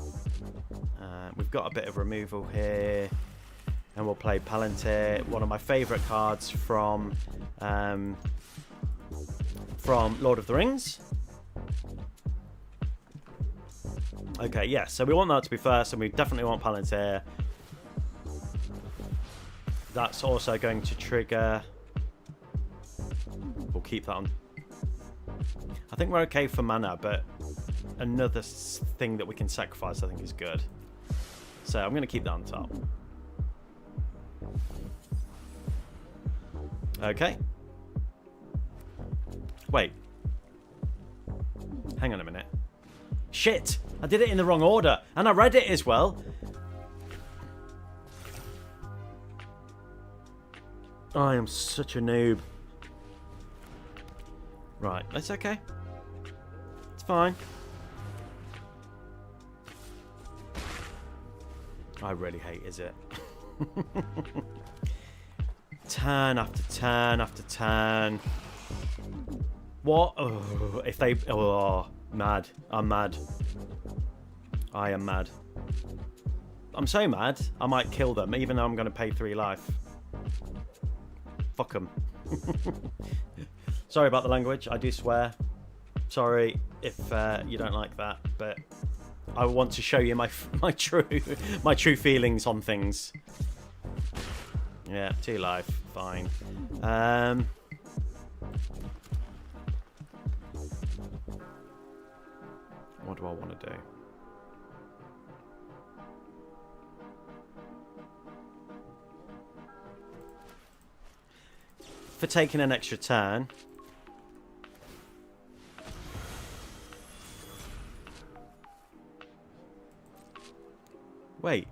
We've got a bit of removal here, and we'll play Palantir, one of my favourite cards from Lord of the Rings. Okay, yeah, so we want that to be first, and we definitely want Palantir. That's also going to trigger... We'll keep that on. I think we're okay for mana, but another thing that we can sacrifice I think is good. So I'm going to keep that on top. Okay. Wait. Hang on a minute. Shit! I did it in the wrong order, and I read it as well. I am such a noob. Right, that's okay. It's fine. I really hate is it. Turn after turn after turn. What? Oh, if they... Oh, mad. I'm mad. I am mad. I'm so mad, I might kill them, even though I'm going to pay 3 life. Fuck them. Sorry about the language, I do swear. Sorry if you don't like that, but I want to show you my true feelings on things. Yeah, 2 life, fine. What do I want to do? For taking an extra turn. Wait.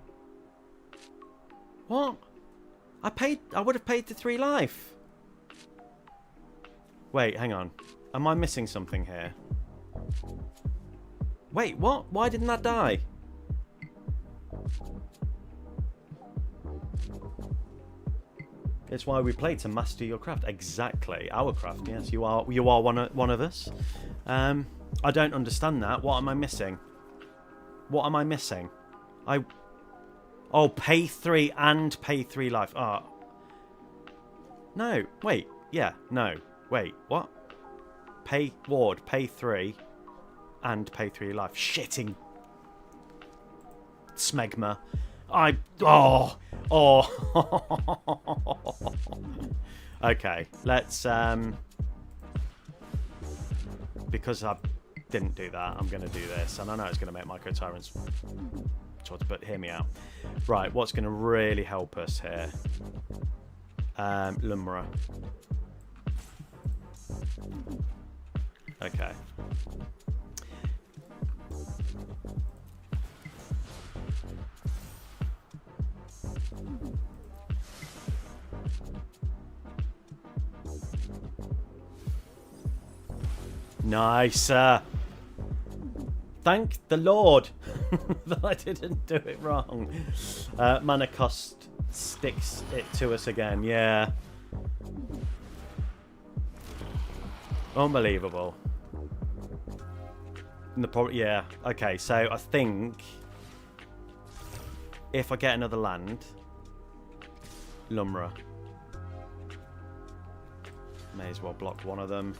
What? I would have paid the 3 life. Wait, hang on. Am I missing something here? Wait, what? Why didn't that die? It's why we play, to master your craft. Exactly, our craft. Yes, you are one of us. I don't understand that. What am I missing? What am I missing? Oh, pay 3 and pay 3 life. Oh, No, wait. Yeah, no. Wait, what? Pay ward, pay 3, and pay 3 life. Shitting smegma. Okay, let's because I didn't do that, I'm going to do this, and I know it's going to make Mycotyrants choice, but hear me out. Right, what's going to really help us here? Lumra. Okay. Nice. Thank the Lord that I didn't do it wrong. Mana cost sticks it to us again. Yeah. Unbelievable. Yeah. Okay, so I think if I get another land, Lumra. May as well block one of them.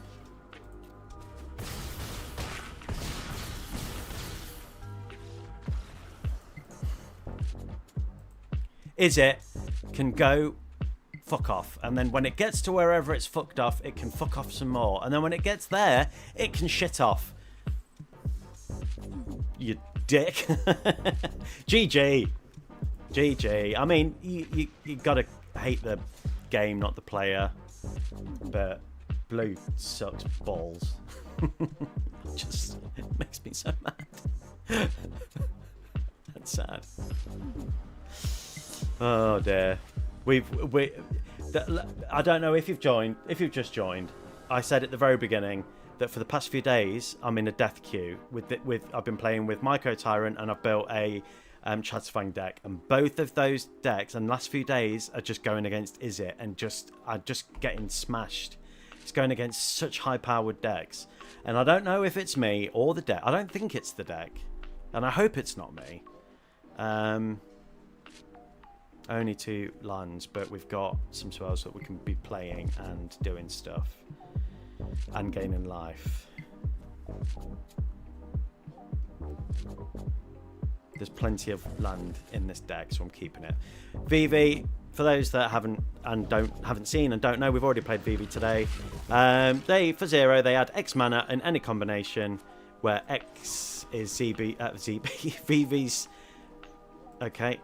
Is it can go fuck off, and then when it gets to wherever it's fucked off, it can fuck off some more, and then when it gets there, it can shit off. You dick. GG. GG. I mean, you gotta hate the game, not the player, but blue sucks balls. Just it makes me so mad. That's sad. Oh dear. I don't know if you've joined. If you've just joined, I said at the very beginning that for the past few days I'm in a death queue I've been playing with Mycotyrant, and I've built a Chatsfang deck, and both of those decks and last few days are just going against Izzet, and I'm just getting smashed. It's going against such high-powered decks, and I don't know if it's me or the deck. I don't think it's the deck, and I hope it's not me. Only 2 lands, but we've got some spells that we can be playing and doing stuff and gaining life. There's plenty of land in this deck, so I'm keeping it. VV, for those that haven't seen and don't know, we've already played VV today. For 0, they add X mana in any combination where X is VV's. Okay.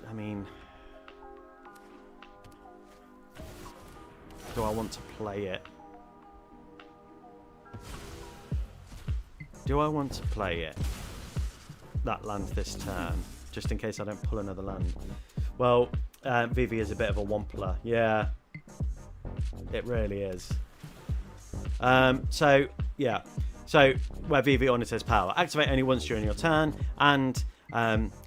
I mean, do I want to play it? Do I want to play it? That land this turn, just in case I don't pull another land. Well, VV is a bit of a wampler. Yeah, it really is. So, yeah. So, where VV honors his power, activate only once during your turn, and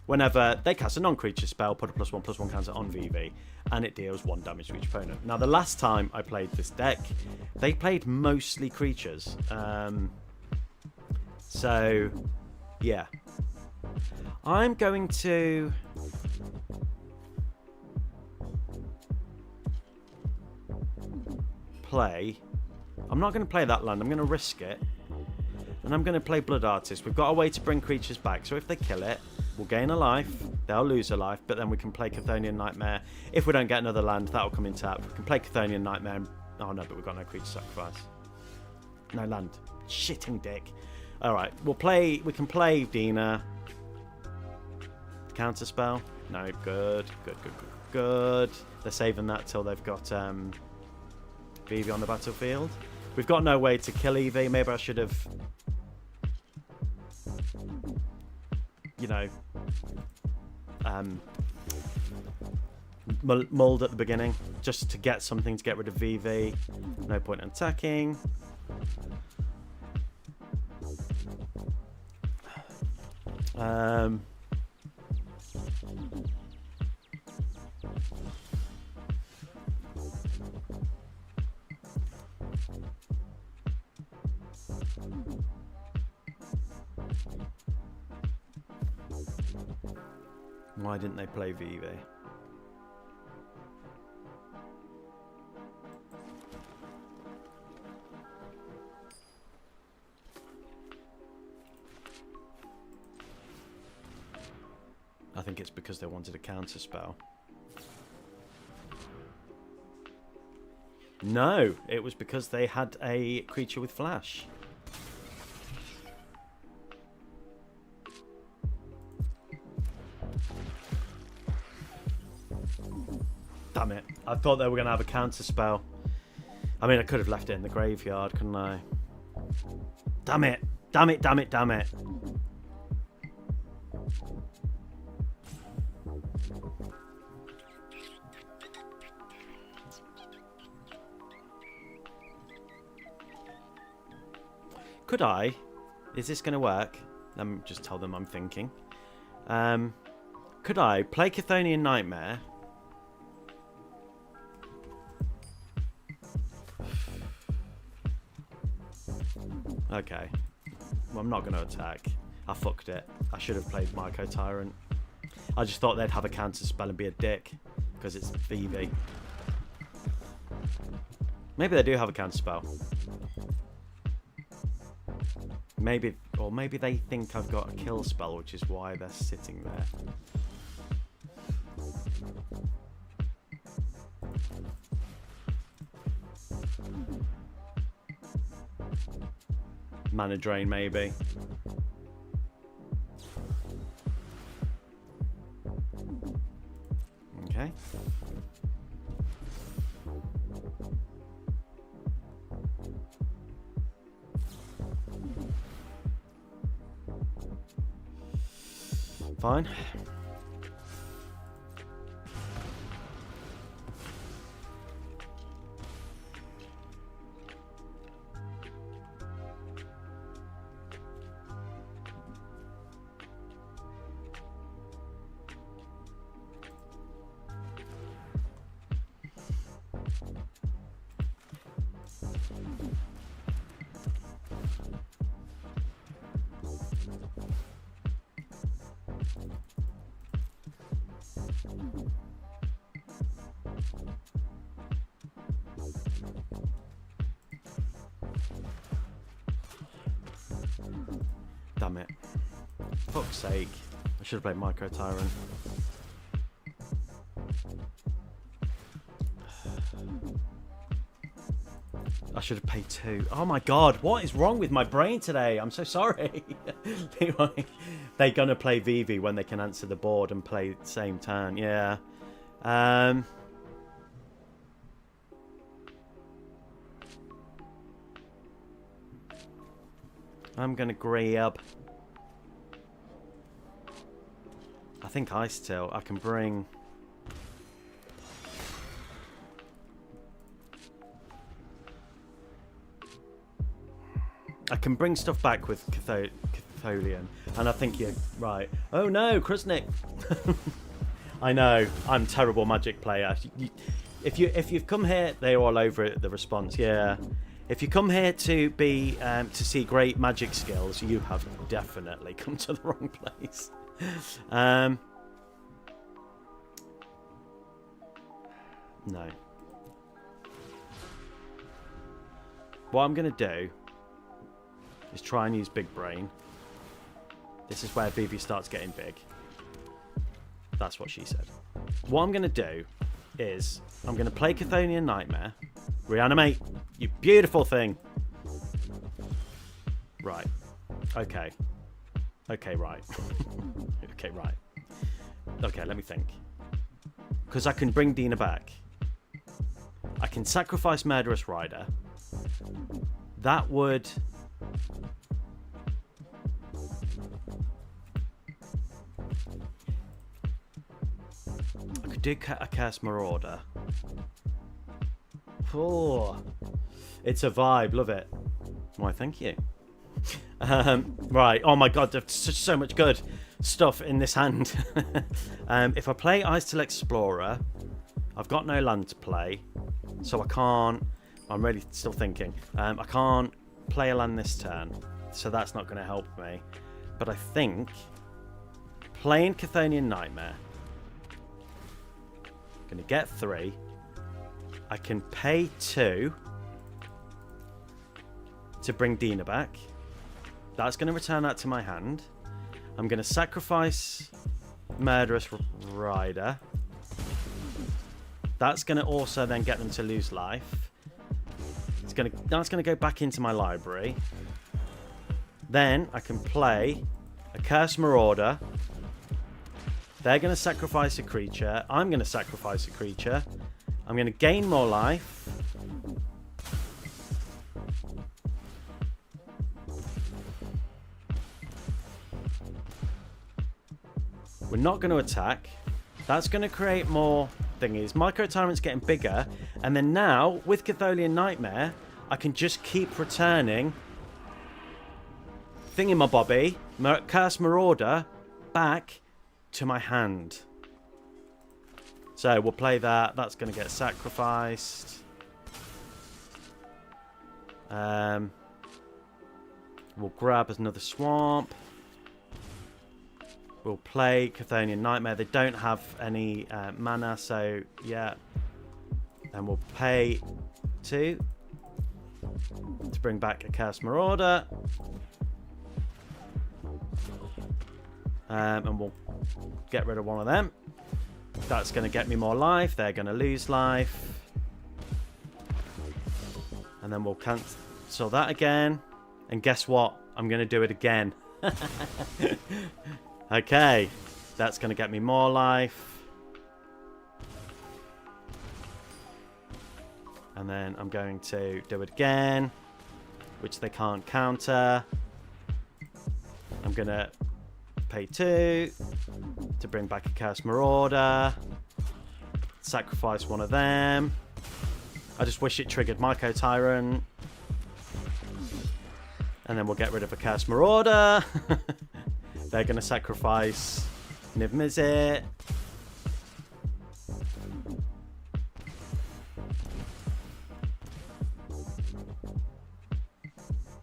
whenever they cast a non-creature spell, put a +1/+1 counter on VV, and it deals 1 damage to each opponent. Now, the last time I played this deck, they played mostly creatures. So, yeah. I'm going to play... I'm not going to play that land. I'm going to risk it. And I'm going to play Blood Artist. We've got a way to bring creatures back. So if they kill it, we'll gain a life. They'll lose a life. But then we can play Chthonian Nightmare. If we don't get another land, that'll come in tap. We can play Chthonian Nightmare. Oh no, but we've got no creature sacrifice. No land. Shitting dick. Alright, we can play Dina. Counter spell. No, good. They're saving that till they've got VV on the battlefield. We've got no way to kill EV. Maybe I should have, you know, mulled at the beginning just to get something to get rid of VV. No point in attacking. Why didn't they play VV? I think it's because they wanted a counter spell. No, it was because they had a creature with flash. Damn it. I thought they were going to have a counter spell. I mean, I could have left it in the graveyard, couldn't I? Damn it. Damn it, damn it, damn it. Could I? Is this going to work? Let me just tell them I'm thinking. Could I play Chthonian Nightmare? Okay. Well, I'm not going to attack. I fucked it. I should have played Mycotyrant. I just thought they'd have a counter spell and be a dick. Because it's VV. Maybe they do have a counter spell. Maybe, or maybe they think I've got a kill spell, which is why they're sitting there. Mana drain, maybe. Okay. Fine. Damn it. Fuck's sake. I should have played Mycotyrant. I should have paid 2. Oh my god, what is wrong with my brain today? I'm so sorry. They're going to play Vivi when they can answer the board and play the same turn. Yeah. I'm going to grab... I think Ice Tilt. I can bring... I can bring stuff back with Chthonian. And I think you're right. Oh no, Krusnik! I know. I'm a terrible Magic player. If you've come here, they're all over it, the response. Yeah. If you come here to be to see great Magic skills, you have definitely come to the wrong place. No. What I'm going to do is try and use Big Brain. This is where Vivi starts getting big. That's what she said. What I'm going to do is I'm going to play Chthonian Nightmare. Reanimate, you beautiful thing. Right. Okay. Okay, right. Okay, right. Okay, let me think. Because I can bring Dina back. I can sacrifice Murderous Rider. That would... I could do a Curse Marauder. Oh, it's a vibe. Love it. Why, thank you. Right. Oh my god, there's so much good stuff in this hand. If I play Ice Till Explorer, I've got no land to play, so I can't... I'm really still thinking. I can't play a land this turn, so that's not going to help me. But I think playing Chthonian Nightmare, going to get 3. I can pay 2 to bring Dina back. That's going to return that to my hand. I'm going to sacrifice Murderous Rider. That's going to also then get them to lose life. That's going to go back into my library. Then I can play a Curse Marauder. They're going to sacrifice a creature. I'm going to sacrifice a creature. I'm going to gain more life. We're not going to attack. That's going to create more thingies. Mycotyrant's getting bigger. And then now, with Chthonian Nightmare, I can just keep returning Thingamabobby, Curse Marauder, back to my hand. So we'll play that. That's going to get sacrificed. We'll grab another swamp. We'll play Chthonian Nightmare. They don't have any mana, so yeah. And we'll pay 2 to bring back a Curse Marauder. And we'll get rid of one of them. That's going to get me more life. They're going to lose life. And then we'll cancel that again. And guess what? I'm going to do it again. Okay. That's going to get me more life. And then I'm going to do it again, which they can't counter. I'm going to pay 2 to bring back a Curse Marauder. Sacrifice one of them. I just wish it triggered Mycotyrant. And then we'll get rid of a Curse Marauder. They're going to sacrifice Niv-Mizzet.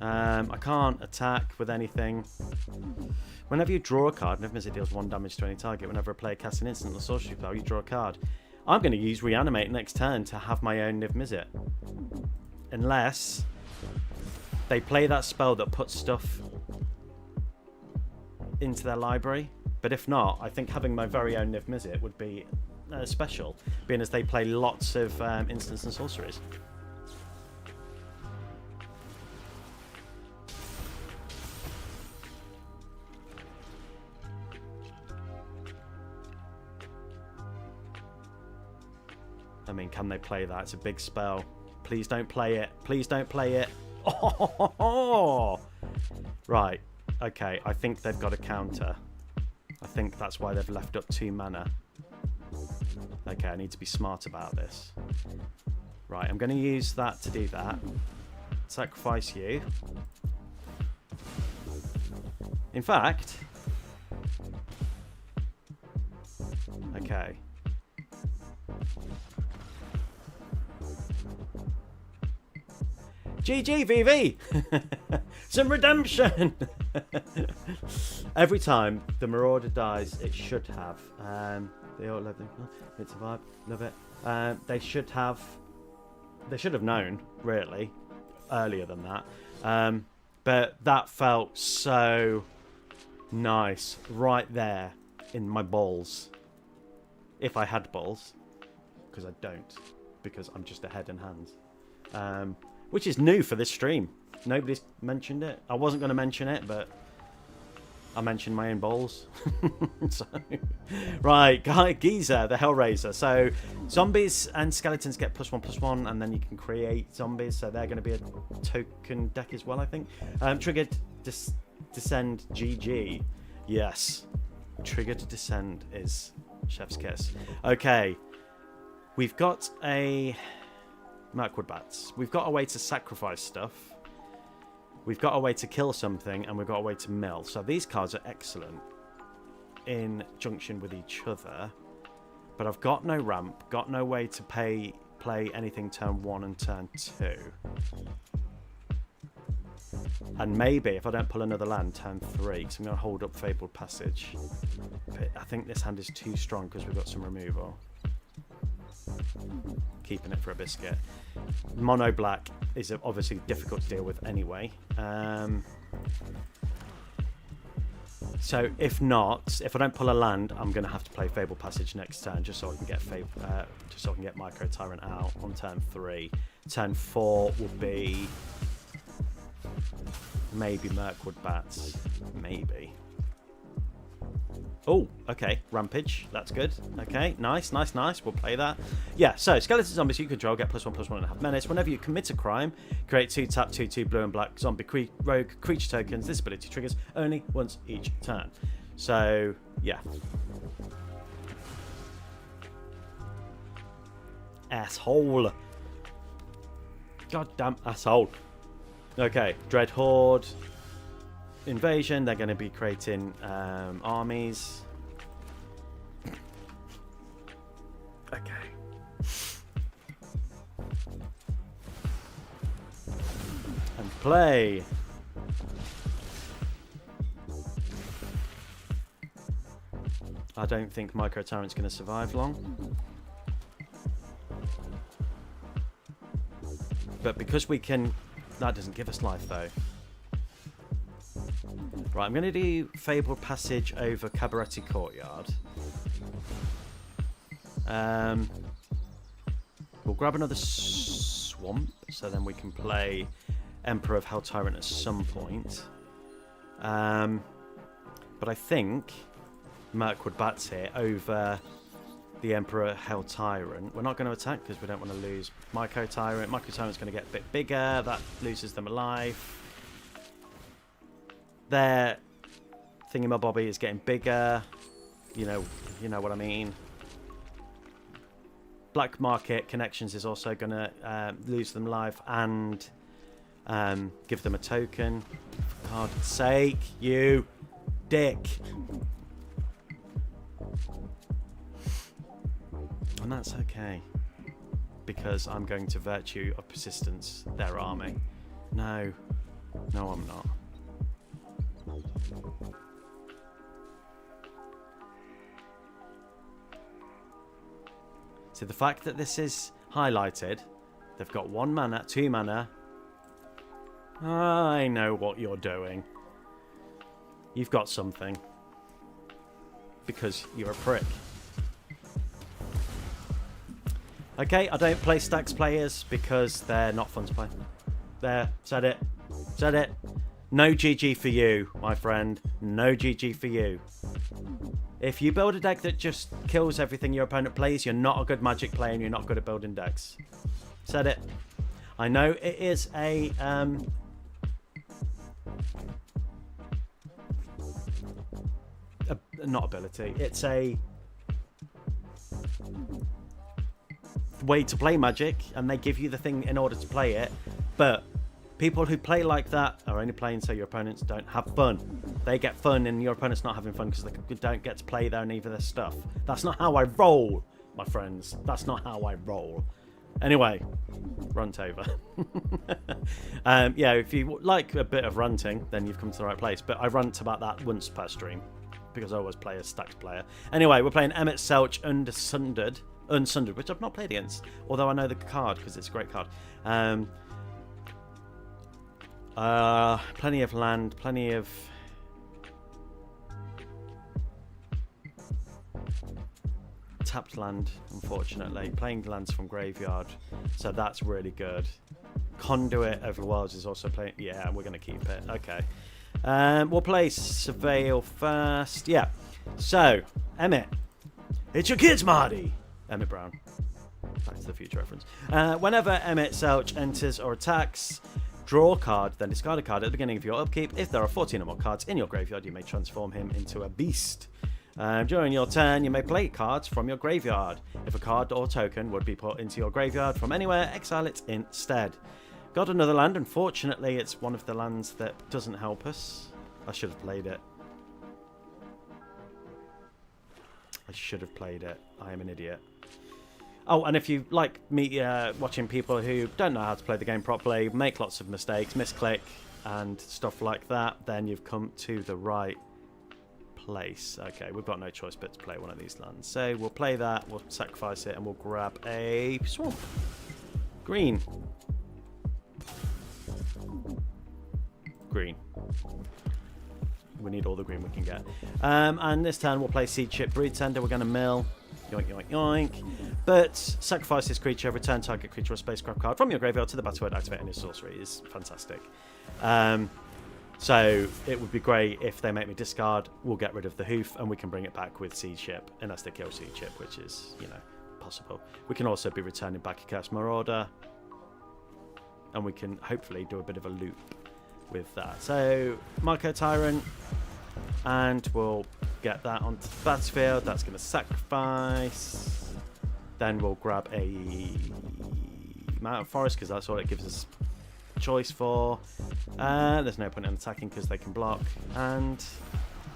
I can't attack with anything. Whenever you draw a card, Niv-Mizzet deals 1 damage to any target. Whenever a player casts an instant or sorcery spell, you draw a card. I'm going to use Reanimate next turn to have my own Niv-Mizzet. Unless they play that spell that puts stuff into their library. But if not, I think having my very own Niv-Mizzet would be special, being as they play lots of instants and sorceries. I mean, can they play that? It's a big spell. Please don't play it. Please don't play it. Oh! Right. Okay, I think they've got a counter. I think that's why they've left up 2 mana. Okay, I need to be smart about this. Right, I'm going to use that to do that. Sacrifice you. In fact... Okay. GG, VV! Some redemption! Every time the Marauder dies, it should have. They all love it. Survive. Love it. They should have known, really, earlier than that. But that felt so nice right there in my balls. If I had balls. Because I don't. Because I'm just a head and hands. Which is new for this stream. Nobody's mentioned it. I wasn't going to mention it, but I mentioned my own balls. So, right, Geezer, the Hellraiser. So zombies and skeletons get +1/+1, and then you can create zombies. So they're going to be a token deck as well, I think. Triggered Descend GG. Yes. Triggered Descend is chef's kiss. Okay. We've got a... Mirkwood Bats. We've got a way to sacrifice stuff. We've got a way to kill something, and we've got a way to mill. So these cards are excellent in junction with each other. But I've got no ramp, got no way to play anything turn 1 and turn 2. And maybe, if I don't pull another land, turn 3, because I'm going to hold up Fabled Passage. But I think this hand is too strong because we've got some removal. Keeping it for a biscuit. Mono black is obviously difficult to deal with anyway. So if not, if I don't pull a land, I'm going to have to play Fable Passage next turn, just so I can get just so I can get Mycotyrant out on turn 3. Turn 4 will be maybe Mirkwood Bats, maybe. Oh, okay, Rampage, that's good. Okay, nice. We'll play that. Yeah, so skeleton zombies you control get +1/+1.5 menace. Whenever you commit a crime, create 2-tap 2/2 blue and black zombie rogue creature tokens. This ability triggers only once each turn. So yeah. Asshole. Goddamn asshole. Okay, Dread Horde. Invasion, they're going to be creating armies. Okay. And play. I don't think Mycotyrant's going to survive long. But because we can... That doesn't give us life though. Right, I'm going to do Fabled Passage over Cabaretti Courtyard. We'll grab another swamp, so then we can play Emperor of Hell Tyrant at some point. But I think Mirkwood Bats here over the Emperor Hell Tyrant. We're not going to attack because we don't want to lose Mycotyrant. Mycotyrant's going to get a bit bigger. That loses them a life. Their thingamabobby is getting bigger. You know what I mean. Black Market Connections is also going to lose them life and give them a token. For God's sake, you dick. And that's okay. Because I'm going to Virtue of Persistence their army. No, I'm not. So the fact that this is highlighted, they've got 1 mana, 2 mana. I know what you're doing. You've got something. Because you're a prick. Okay, I don't play stacks players because they're not fun to play. There, said it. Said it. No GG for you, my friend. No GG for you. If you build a deck that just kills everything your opponent plays, you're not a good Magic player and you're not good at building decks. Said it. I know it is a... not ability. It's a way to play Magic, and they give you the thing in order to play it. But people who play like that are only playing so your opponents don't have fun. They get fun and your opponent's not having fun because they don't get to play their any of their stuff. That's not how I roll, my friends. That's not how I roll. Anyway, runt over. Yeah, if you like a bit of runting, then you've come to the right place. But I runt about that once per stream because I always play a stacks player. Anyway, we're playing Emmett Selch Unsundered, which I've not played against, although I know the card because it's a great card. Plenty of land, plenty of tapped land, unfortunately. Playing lands from graveyard, so that's really good. Conduit over Wilds is also playing. Yeah, we're going to keep it. Okay. We'll play Surveil first. Yeah. So, Emmett. It's your kids, Marty. Emmett Brown. Back to the Future reference. Whenever Emmett Selch enters or attacks, draw a card, then discard a card at the beginning of your upkeep. If there are 14 or more cards in your graveyard, you may transform him into a beast. During your turn, you may play cards from your graveyard. If a card or token would be put into your graveyard from anywhere, exile it instead. Got another land. Unfortunately, it's one of the lands that doesn't help us. I should have played it. I am an idiot. Oh, and if you like me watching people who don't know how to play the game properly, make lots of mistakes, misclick, and stuff like that, then you've come to the right place. Okay, we've got no choice but to play one of these lands. So we'll play that, we'll sacrifice it, and we'll grab a swamp. Green. We need all the green we can get. And this turn we'll play Seed Chip Brood Tender. We're going to mill. Yoink, yoink, yoink. But sacrifice this creature, return target creature or spacecraft card from your graveyard to the battlefield, activate any sorcery. Is fantastic. So it would be great if they make me discard. We'll get rid of the hoof and we can bring it back with Seed Chip, unless they kill Seed Chip, which is, you know, possible. We can also be returning back a Curse Marauder, and we can hopefully do a bit of a loop with that. So Mycotyrant, and we'll get that onto the battlefield. That's going to sacrifice. Then we'll grab a Mountain Forest because that's all it gives us choice for. There's no point in attacking because they can block. And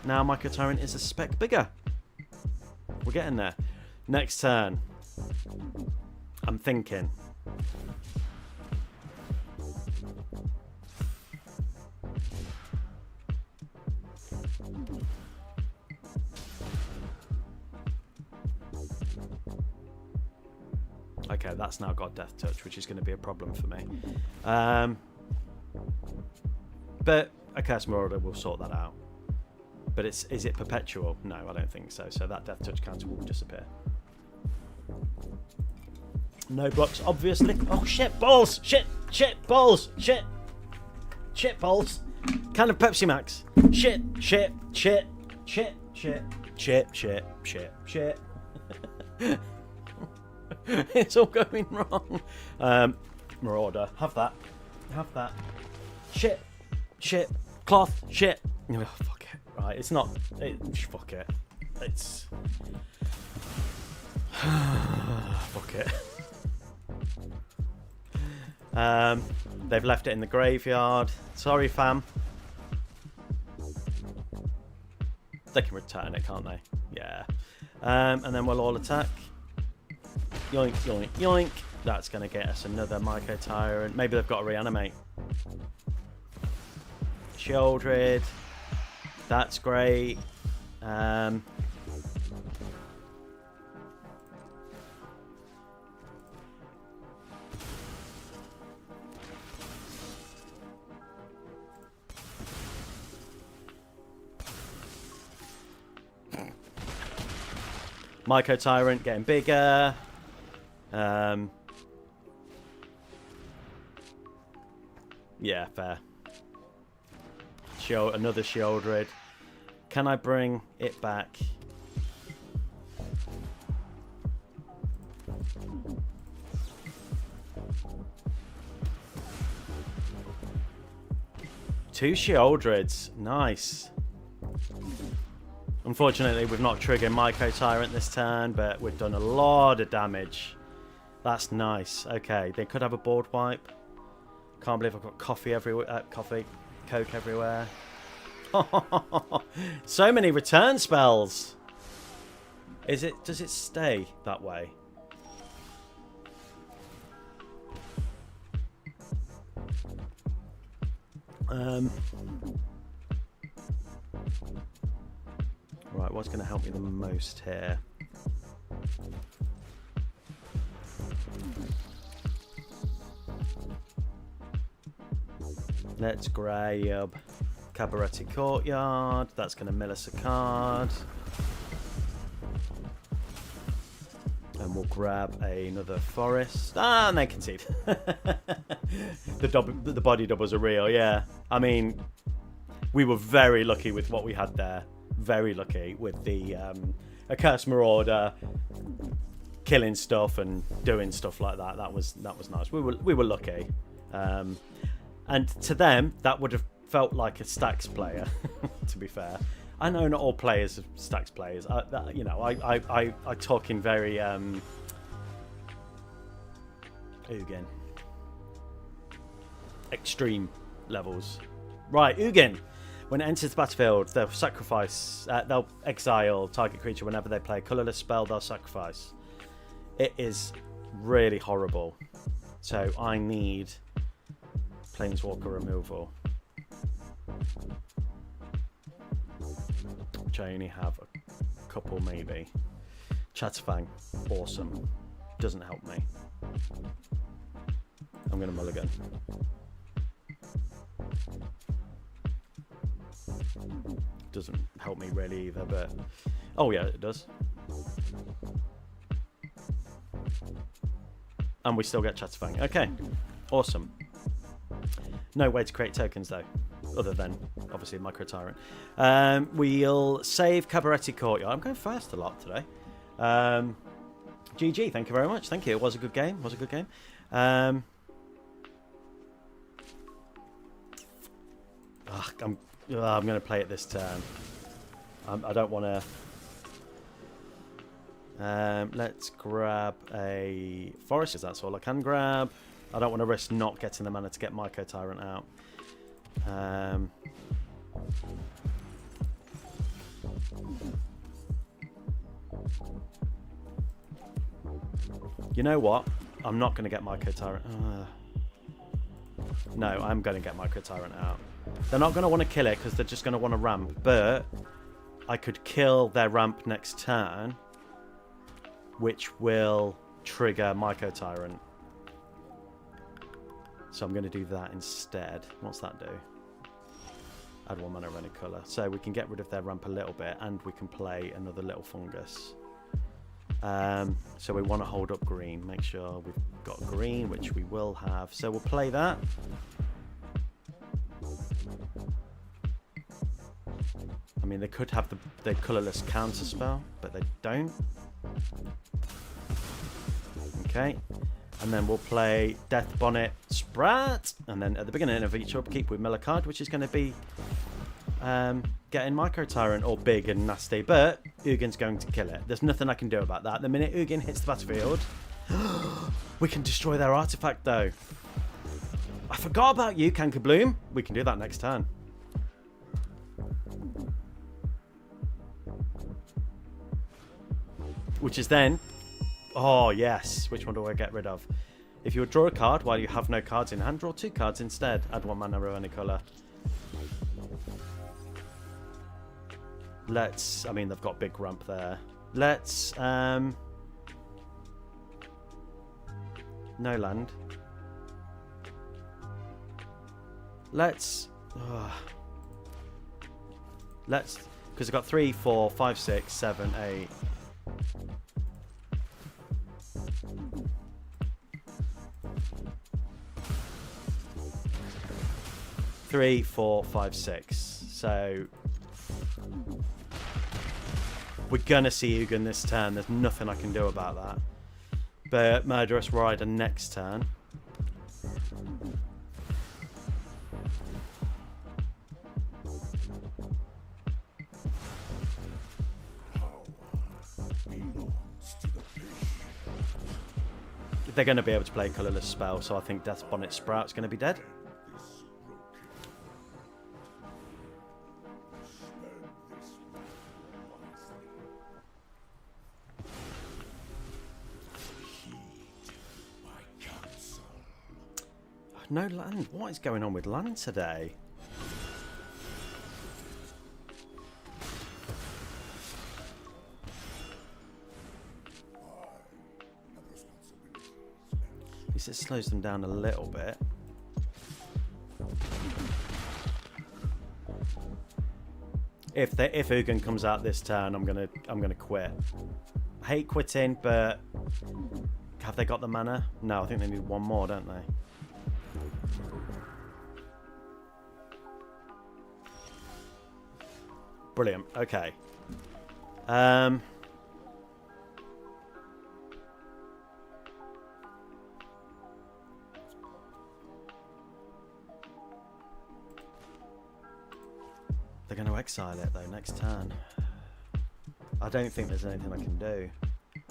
now Mycotyrant is a spec bigger. We're getting there. Next turn, I'm thinking. Okay, that's now got Death Touch, which is going to be a problem for me. But a Curse Marauder will sort that out. But is it perpetual? No, I don't think so. So that Death Touch counter will disappear. No blocks, obviously. Oh shit, balls! Shit, balls! Shit balls! Kind of Pepsi Max. Shit. It's all going wrong. Marauder, have that. Shit, cloth, shit. Oh, fuck it. Right, it's not. Fuck it. It's. Fuck it. They've left it in the graveyard. Sorry, fam. They can return it, can't they? Yeah. And then we'll all attack. Yoink, yoink, yoink. That's going to get us another Mycotyrant. Maybe they've got a Reanimate. Shieldred. That's great. Mycotyrant getting bigger. Yeah, fair. Another Shieldred. Can I bring it back? Two Shieldreds. Nice. Unfortunately, we've not triggered Mycotyrant this turn, but we've done a lot of damage. That's nice. Okay, they could have a board wipe. Can't believe I've got coffee everywhere. Coke everywhere. So many return spells. Does it stay that way? Right, what's going to help me the most here? Let's grab Cabaretti Courtyard. That's going to mill us a card. And we'll grab another forest. Ah, and they concede. The body doubles are real, yeah. I mean, we were very lucky with what we had there. Very lucky with the Accursed Marauder killing stuff and doing stuff like that. That was nice. We were lucky. And to them, that would have felt like a Stacks player, to be fair. I know not all players are Stacks players. I talk in very Ugin. Extreme levels. Right, Ugin. When it enters the battlefield, they'll sacrifice. They'll exile target creature whenever they play a colourless spell. They'll sacrifice. It is really horrible. So I need Planeswalker removal, which I only have a couple maybe. Chatterfang, awesome. Doesn't help me. I'm going to mulligan. Doesn't help me really either, but... Oh, yeah, it does. And we still get Chatterfang. Okay, awesome. No way to create tokens, though, other than, obviously, Mycotyrant. We'll save Cabaretti Courtyard. I'm going fast a lot today. GG, thank you very much. Thank you. It was a good game. I'm going to play it this turn. I don't want to... let's grab a forest, because that's all I can grab. I don't want to risk not getting the mana to get Mycotyrant out. You know what? I'm not going to get Mycotyrant. No, I'm going to get Mycotyrant out. They're not going to want to kill it because they're just going to want to ramp. But I could kill their ramp next turn, which will trigger Mycotyrant. So I'm going to do that instead. What's that do? Add 1 mana of any colour. So we can get rid of their ramp a little bit, and we can play another little fungus. So we want to hold up green. Make sure we've got green, which we will have. So we'll play that. I mean, they could have the colourless counter spell, but they don't. Okay. And then we'll play Death Bonnet Sprat. And then at the beginning of each upkeep, we mill a card, which is going to be getting Mycotyrant all big and nasty. But Ugin's going to kill it. There's nothing I can do about that. The minute Ugin hits the battlefield, we can destroy their artifact, though. I forgot about you, Cankabloom. We can do that next turn. Which is then... Oh, yes. Which one do I get rid of? If you would draw a card while you have no cards in hand, draw 2 cards instead. Add 1 mana of any colour. Let's... I mean, they've got big ramp there. Let's... No land. Let's... Let's... Because I've got 3, 4, 5, 6, 7, 8... 3, 4, 5, 6. So we're gonna see Ugin this turn. There's nothing I can do about that. But Murderous Rider next turn. They're going to be able to play a colourless spell, so I think Death Bonnet Sprout's going to be dead. No land. What is going on with land today? At least it slows them down a little bit. If Ugin comes out this turn, I'm gonna quit. I hate quitting, but have they got the mana? No, I think they need 1 more, don't they? Brilliant. Okay. They're going to exile it though next turn. I don't think there's anything I can do.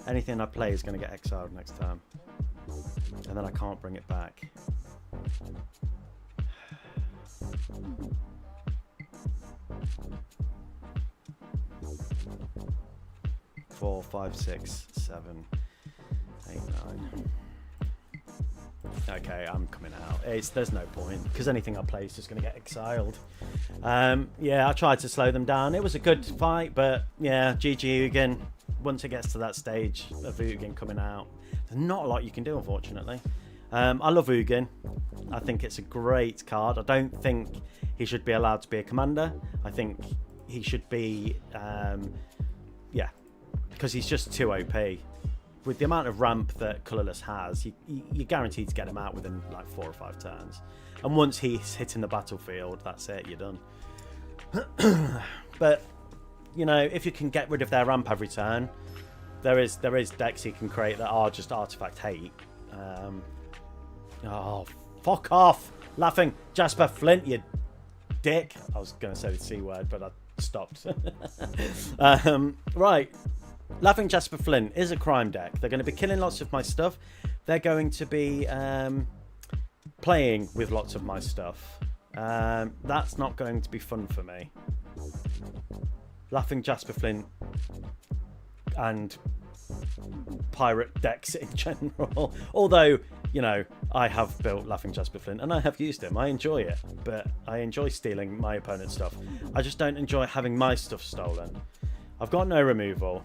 Anything I play is going to get exiled next turn, and then I can't bring it back. 4, 5, 6, 7, 8, 9. Okay, I'm coming out. There's no point, because anything I play is just going to get exiled. Yeah, I tried to slow them down. It was a good fight, but yeah, GG Ugin. Once it gets to that stage of Ugin coming out, there's not a lot you can do, unfortunately. I love Ugin. I think it's a great card. I don't think he should be allowed to be a commander. I think he should be, yeah, because he's just too OP. With the amount of ramp that Colourless has, you're guaranteed to get him out within like 4 or 5 turns. And once he's hitting the battlefield, that's it, you're done. But, you know, if you can get rid of their ramp every turn, there is decks you can create that are just artifact hate. Oh, fuck off! Laughing Jasper Flint, you dick! I was going to say the C word, but I stopped. Right. Laughing Jasper Flint is a crime deck. They're going to be killing lots of my stuff. They're going to be playing with lots of my stuff. That's not going to be fun for me. Laughing Jasper Flint and pirate decks in general. Although, you know, I have built Laughing Jasper Flint and I have used him. I enjoy it, but I enjoy stealing my opponent's stuff. I just don't enjoy having my stuff stolen. I've got no removal,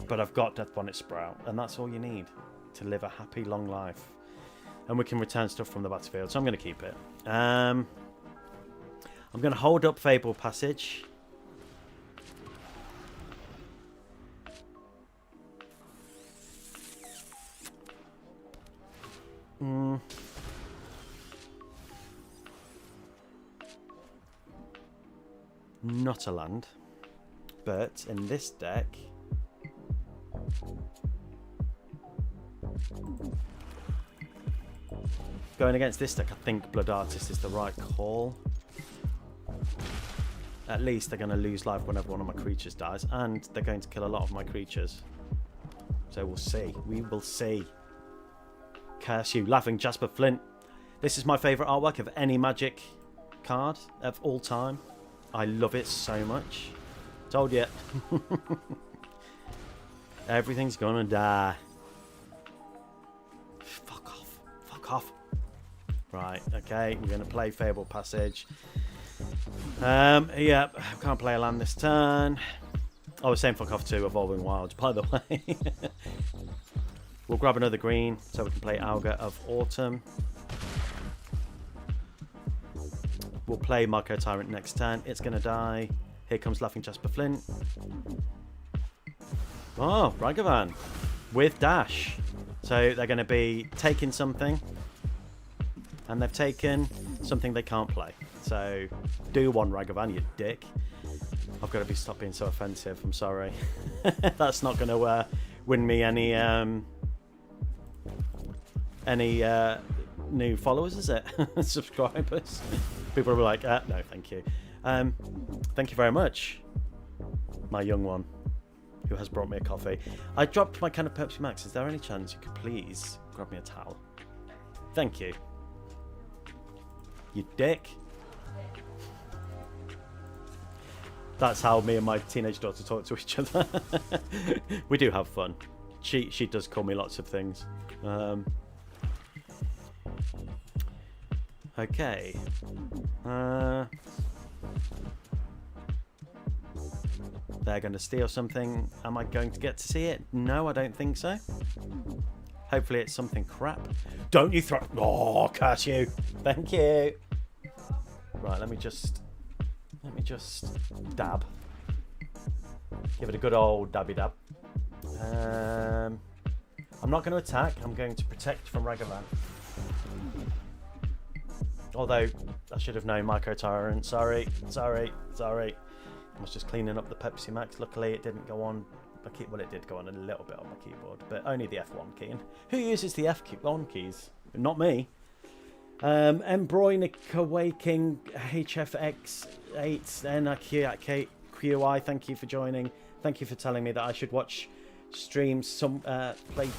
but I've got Death Bonnet Sprout, and that's all you need to live a happy, long life. And we can return stuff from the battlefield, so I'm going to keep it. I'm going to hold up Fable Passage. Not a land. But in this deck, going against this deck, I think Blood Artist is the right call. At least they're going to lose life whenever one of my creatures dies, and they're going to kill a lot of my creatures. So we'll see. We will see. Curse you, Laughing Jasper Flint. This is my favourite artwork of any Magic card of all time. I love it so much. Told you. Everything's gonna die. Fuck off. Fuck off. Right, okay, we're gonna play Fable Passage. Yeah, can't play a land this turn. I was saying fuck off to Evolving Wilds, by the way. We'll grab another green so we can play Augur of Autumn. We'll play Mycotyrant next turn. It's gonna die. Here comes Laughing Jasper Flint. Oh, Ragavan with dash. So they're going to be taking something, and they've taken something they can't play. So do one, Ragavan, you dick. I've got to be stop being so offensive. I'm sorry. That's not going to win me any new followers, is it? Subscribers. People will be like, no, thank you. Thank you very much, my young one, who has brought me a coffee. I dropped my can of Pepsi Max. Is there any chance you could please grab me a towel? Thank you. You dick. That's how me and my teenage daughter talk to each other. We do have fun. She does call me lots of things. Okay. They're going to steal something. Am I going to get to see it? No, I don't think so. Hopefully it's something crap. Don't you throw... Oh, curse you. Thank you. Right, let me just dab. Give it a good old dabby dab. I'm not going to attack. I'm going to protect from Ragavan. Although, I should have known Mycotyrant. Sorry. I was just cleaning up the Pepsi Max. Luckily, it didn't go on. Well, it did go on a little bit on my keyboard, but only the F1 key. And who uses the F1 keys? Not me. Embroinica Waking HFX8 NQI. Thank you for joining. Thank you for telling me that I should watch streams play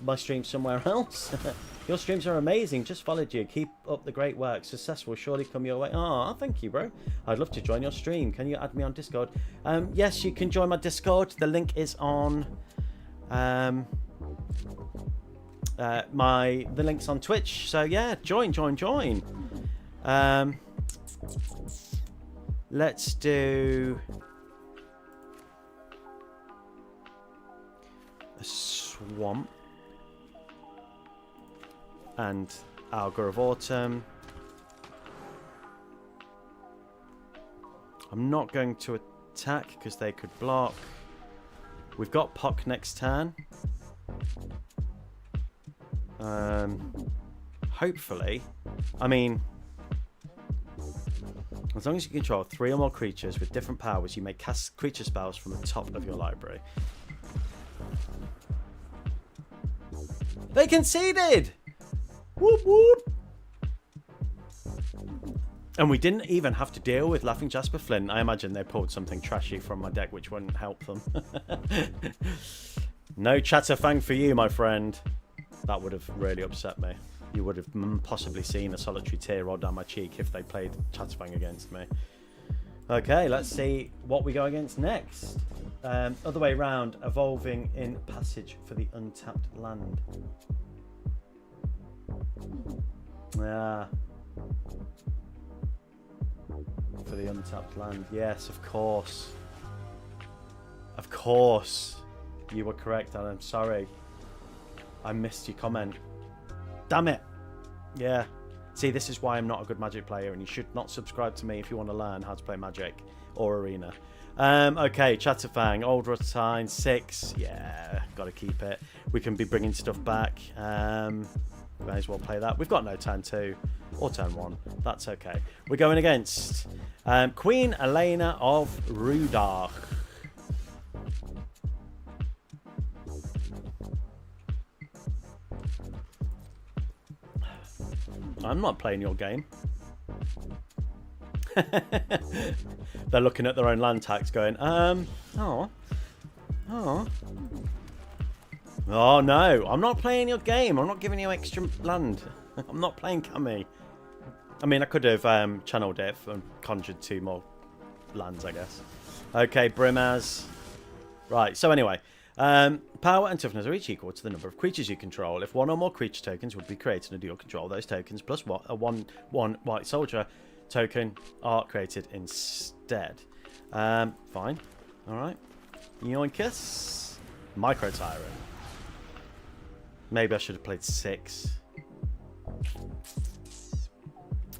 my streams somewhere else. Your streams are amazing. Just followed you. Keep up the great work. Success will surely come your way. Oh, thank you, bro. I'd love to join your stream. Can you add me on Discord? Yes, you can join my Discord. The link is on the link's on Twitch. So yeah, join. Let's do a swamp. and Augur of Autumn. I'm not going to attack because they could block. We've got Poq next turn. Hopefully, I mean, as long as you control 3 or more creatures with different powers, you may cast creature spells from the top of your library. They conceded! Whoop whoop! And we didn't even have to deal with Laughing Jasper Flint. I imagine they pulled something trashy from my deck which wouldn't help them. No Chatterfang for you, my friend. That would have really upset me. You would have possibly seen a solitary tear roll down my cheek if they played Chatterfang against me. Okay, let's see what we go against next. Other way round, evolving in passage for the untapped land. Yeah. For the untapped land. Yes, of course. Of course. You were correct, and I'm sorry. I missed your comment. Damn it. Yeah. See, this is why I'm not a good Magic player, and you should not subscribe to me if you want to learn how to play Magic or Arena. Okay, Chatterfang, Old Rutine, 6. Yeah, got to keep it. We can be bringing stuff back. May as well play that. We've got no turn 2 or turn 1. That's okay. We're going against Queen Elena of Rudar. I'm not playing your game. They're looking at their own land tax going, oh no, I'm not playing your game. I'm not giving you extra land. I'm not playing Kami. I mean, I could have channeled it and conjured 2 more lands, I guess. Okay, Brimaz. Right, so anyway, power and toughness are each equal to the number of creatures you control. If 1 or more creature tokens would be created under your control, those tokens plus a 1/1 white soldier token are created instead. Fine. Alright. Yoinkus. Mycotyrant. Maybe I should have played 6.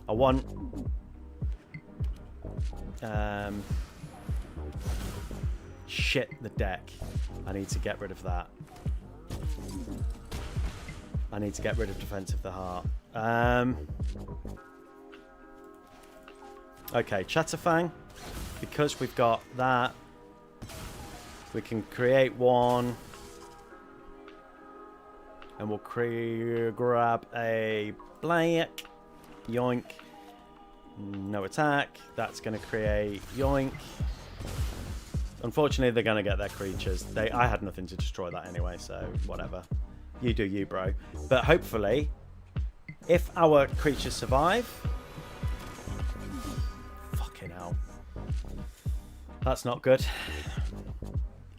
I want... shit the deck. I need to get rid of that. I need to get rid of Defense of the Heart. Okay, Chatterfang. Because we've got that, we can create 1. And we'll grab a black. Yoink. No attack. That's going to create yoink. Unfortunately, they're going to get their creatures. I had nothing to destroy that anyway, so whatever. You do you, bro. But hopefully, if our creatures survive... Fucking hell. That's not good.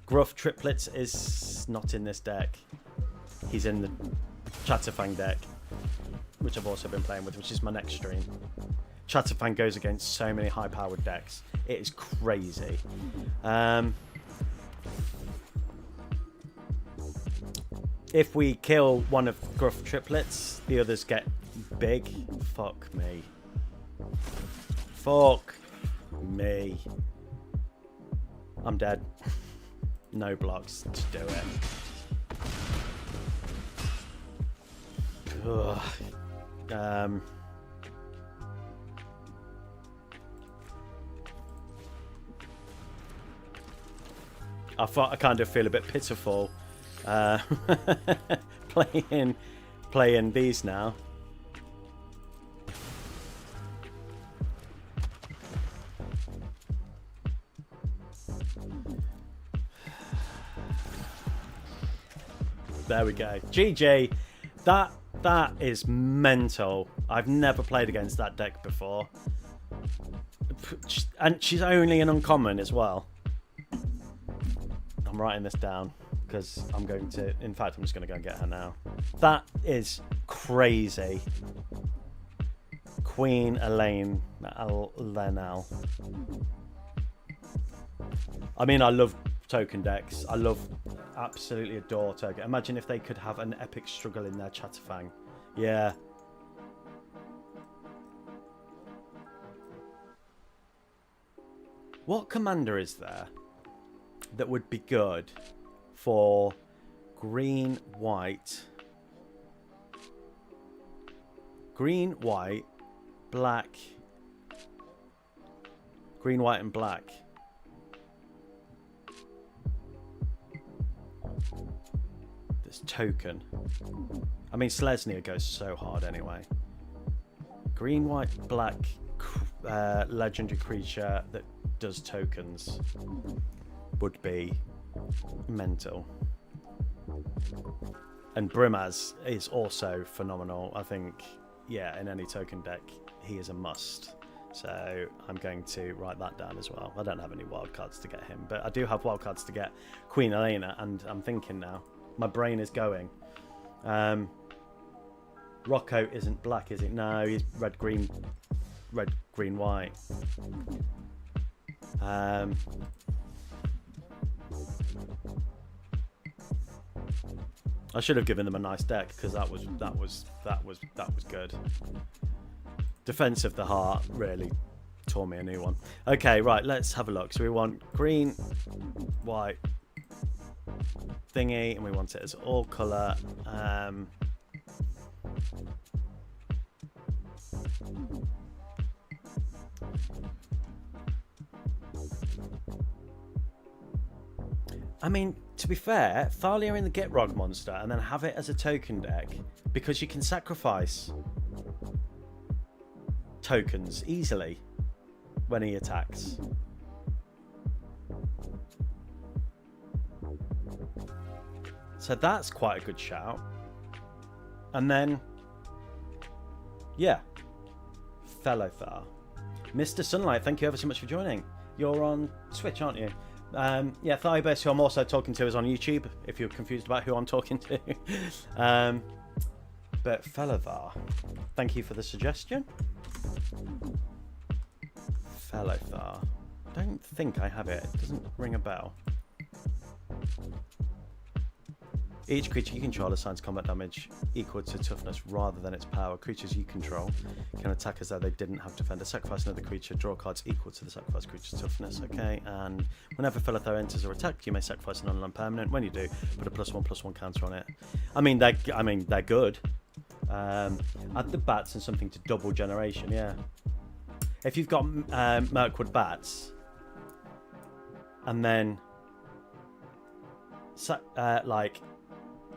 Gruff Triplets is not in this deck. He's in the Chatterfang deck, which I've also been playing with, which is my next stream. Chatterfang goes against so many high-powered decks. It is crazy. If we kill one of Gruff Triplets, the others get big. Fuck me. Fuck me. I'm dead. No blocks to do it. Ugh. I kind of feel a bit pitiful playing these now. There we go. GG. That is mental. I've never played against that deck before. And she's only an uncommon as well. I'm writing this down because I'm going to... In fact, I'm just going to go and get her now. That is crazy. Queen Elaine Lenal. I mean, I love token decks. Absolutely adore token. Imagine if they could have an epic struggle in their Chatterfang Yeah. What commander is there that would be good for green, white, black, green, white, and black? This token. I mean, Selesnya goes so hard anyway. Green, white, black, legendary creature that does tokens would be mental. And Brimaz is also phenomenal. I think, yeah, in any token deck, he is a must. So I'm going to write that down as well. I don't have any wildcards to get him, but I do have wildcards to get Queen Elena, and I'm thinking now. My brain is going. Rocco isn't black, is it? No, he's red, green, white. I should have given them a nice deck because that was good. Defense of the Heart really tore me a new one. Okay, right, let's have a look. So we want green, white thingy, and we want it as all colour. I mean, to be fair, Thalia in the Gitrog monster and then have it as a token deck because you can sacrifice tokens easily when he attacks. So that's quite a good shout. And then, yeah, Fellothar. Mr. Sunlight, thank you ever so much for joining. You're on Switch, aren't you? Yeah, Thybus, who I'm also talking to, is on YouTube, if you're confused about who I'm talking to. But Fellothar, thank you for the suggestion. Fellothar. Don't think I have it. It doesn't ring a bell. Each creature you control assigns combat damage equal to toughness rather than its power. Creatures you control can attack as though they didn't have defender. Sacrifice another creature. Draw cards equal to the sacrificed creature's toughness. Okay, and whenever Fellothar enters or attacks, you may sacrifice an online permanent. When you do, put a +1/+1 counter on it. I mean, they're good. Add the bats and something to double generation. Yeah. If you've got Mirkwood bats, and then like.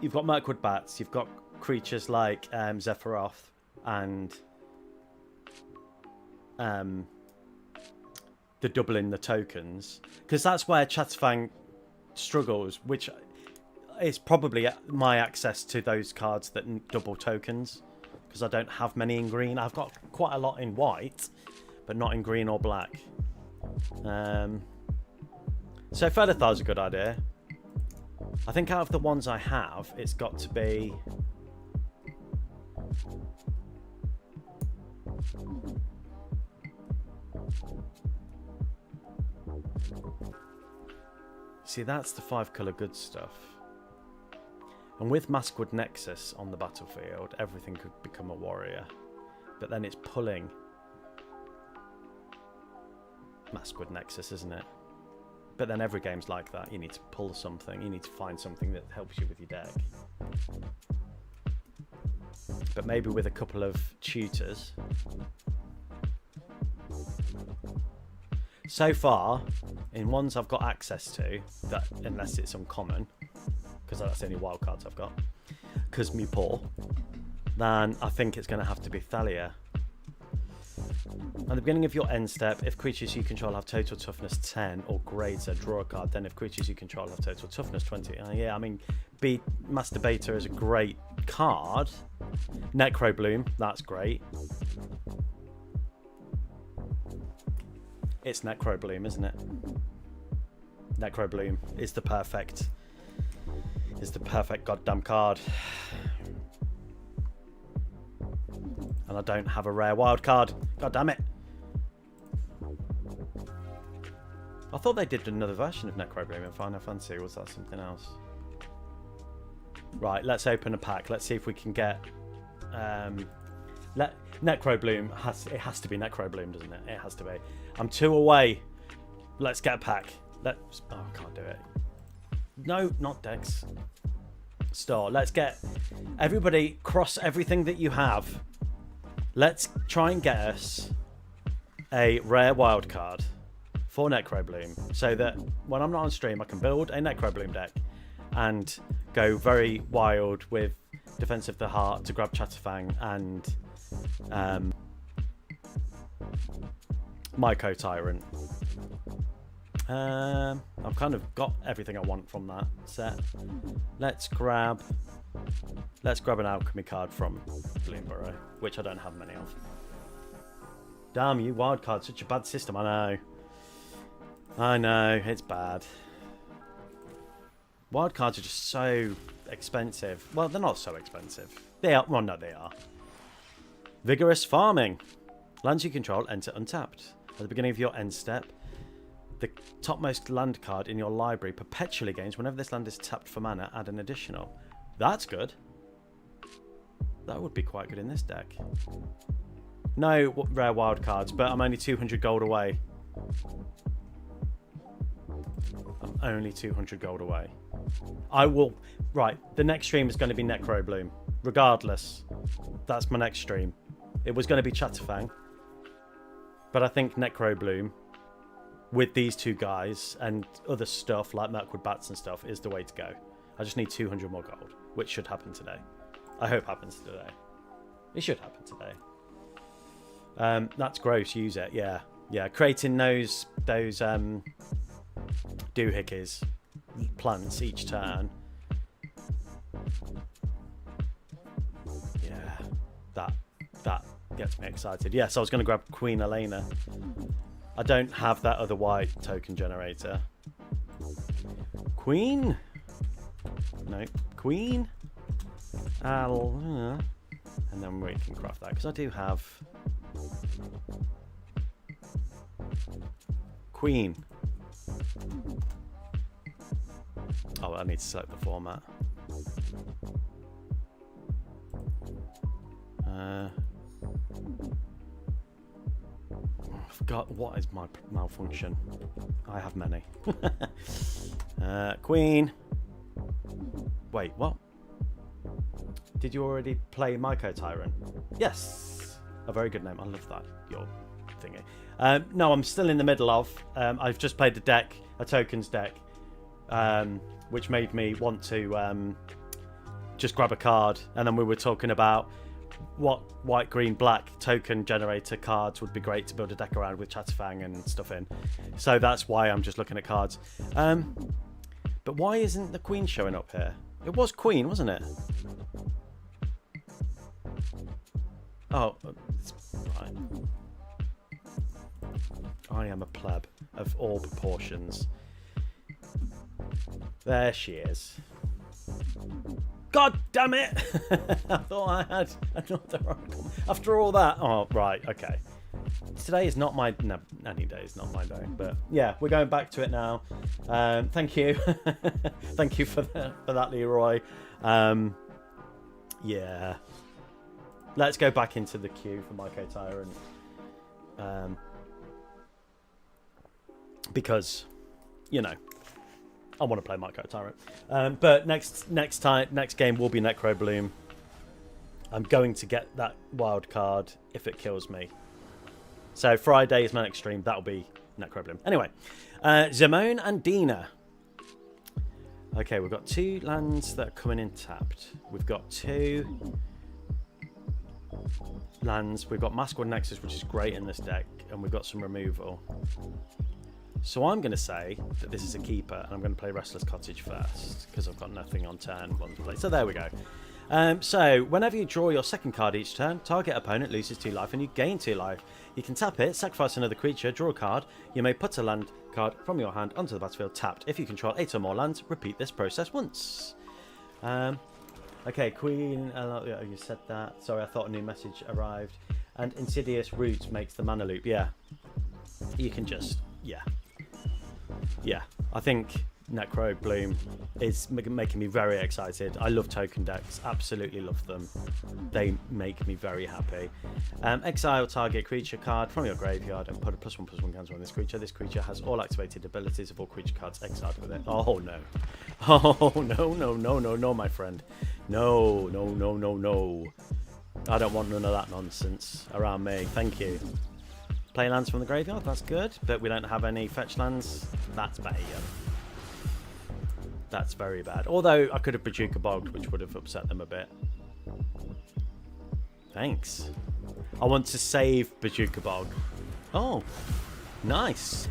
You've got Mirkwood bats, you've got creatures like Zephyroth and the doubling the tokens. Because that's where Chatterfang struggles, which is probably my access to those cards that double tokens. Because I don't have many in green. I've got quite a lot in white, but not in green or black. So Felothar's a good idea. I think out of the ones I have, it's got to be... See, that's the 5-colour good stuff. And with Maskwood Nexus on the battlefield, everything could become a warrior. But then it's pulling Maskwood Nexus, isn't it? But then every game's like that. You need to pull something. You need to find something that helps you with your deck. But maybe with a couple of tutors. So far, in ones I've got access to, that unless it's uncommon, because that's the only wild cards I've got, because me poor, then I think it's going to have to be Thalia. At the beginning of your end step, if creatures you control have total toughness 10 or greater, draw a card. Then if creatures you control have total toughness 20. Yeah, I mean, Masturbator is a great card. Necrobloom, that's great. It's Necrobloom, isn't it? Necrobloom is the perfect goddamn card. And I don't have a rare wild card. God damn it. I thought they did another version of Necrobloom in Final Fantasy, or was that something else? Right, let's open a pack. Let's see if we can get Necrobloom has to be Necrobloom, doesn't it? It has to be. I'm 2 away. Let's get a pack. I can't do it. No, not Dex. Store. Let's get everybody cross everything that you have. Let's try and get us a rare wild card for Necrobloom, so that when I'm not on stream, I can build a Necrobloom deck and go very wild with Defense of the Heart to grab Chatterfang and Mycotyrant. I've kind of got everything I want from that set. Let's grab an alchemy card from Bloomburrow, which I don't have many of. Damn you, wildcard, such a bad system. I know, it's bad. Wildcards are just so expensive. Well, they're not so expensive. They are. Well, no, they are. Vigorous farming. Lands you control enter untapped. At the beginning of your end step, the topmost land card in your library perpetually gains. Whenever this land is tapped for mana, add an additional. That's good. That would be quite good in this deck. No rare wild cards, but I'm only 200 gold away. I'm only 200 gold away. I will... Right, the next stream is going to be Necrobloom. Regardless. That's my next stream. It was going to be Chatterfang. But I think Necrobloom, with these two guys and other stuff like Mirkwood Bats and stuff, is the way to go. I just need 200 more gold, which should happen today. I hope happens today. It should happen today. That's gross. Use it. Yeah. Creating those doohickeys plants each turn. Yeah. That gets me excited. Yes, I was going to grab Queen Elena. I don't have that other white token generator. Queen? No. Queen? And then we can craft that, because I do have Queen. Oh, I need to select the format. I forgot what is my malfunction. I have many. Queen. Wait, what? Did you already play Mycotyrant? Yes. A very good name. I love that. Your thingy. No, I'm still in the middle of. I've just played a tokens deck, which made me want to just grab a card. And then we were talking about what white, green, black token generator cards would be great to build a deck around with Chatterfang and stuff in. So that's why I'm just looking at cards. But why isn't the Queen showing up here? It was Queen, wasn't it? Oh, it's right. I am a pleb of all proportions. There she is. God damn it! I thought I had another uncle. After all that, oh right, okay. Today is not my any day is not my day, but yeah, we're going back to it now. Thank you, thank you for that, Leroy. Yeah, let's go back into the queue for Mycotyrant. Because, you know, I want to play Mycotyrant. But next game will be Necrobloom. I'm going to get that wild card if it kills me. So Friday is my next stream. That'll be Necrobloom. Anyway, Zimone and Dina. Okay, we've got 2 lands that are coming in tapped. We've got 2 lands. We've got Maskwood Nexus, which is great in this deck, and we've got some removal. So I'm going to say that this is a keeper, and I'm going to play Restless Cottage first, because I've got nothing on turn 1 to play. So there we go. So whenever you draw your second card each turn, target opponent loses 2 life, and you gain 2 life. You can tap it, sacrifice another creature, draw a card. You may put a land card from your hand onto the battlefield tapped. If you control 8 or more lands, repeat this process once. Okay, Queen, you said that. Sorry, I thought a new message arrived. And Insidious Roots makes the mana loop. Yeah, you can just, yeah, I think Necro Bloom is making me very excited. I love token decks, absolutely love them. They make me very happy. Exile target creature card from your graveyard and put a +1/+1 counter on this creature. This creature has all activated abilities of all creature cards exiled with it. Oh no. Oh no, no, no, no, no, my friend. No, no, no, no, no. I don't want none of that nonsense around me. Thank you. Play lands from the graveyard, that's good. But we don't have any fetch lands. That's bad. That's very bad. Although I could have Bojuka Bogged, which would have upset them a bit. Thanks. I want to save Bojuka Bog. Oh, nice.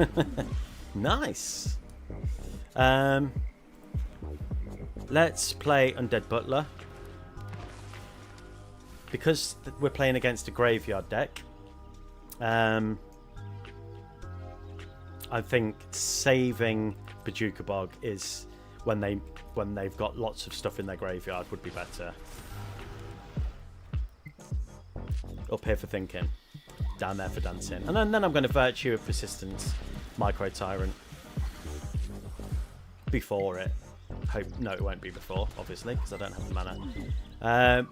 Nice. Let's play Undead Butler. Because we're playing against a graveyard deck, I think saving Bojuka Bog is when they've got lots of stuff in their graveyard would be better. Up here for thinking, down there for dancing, and then I'm going to Virtue of Persistence, Mycotyrant before it. No, it won't be before, obviously, because I don't have the mana.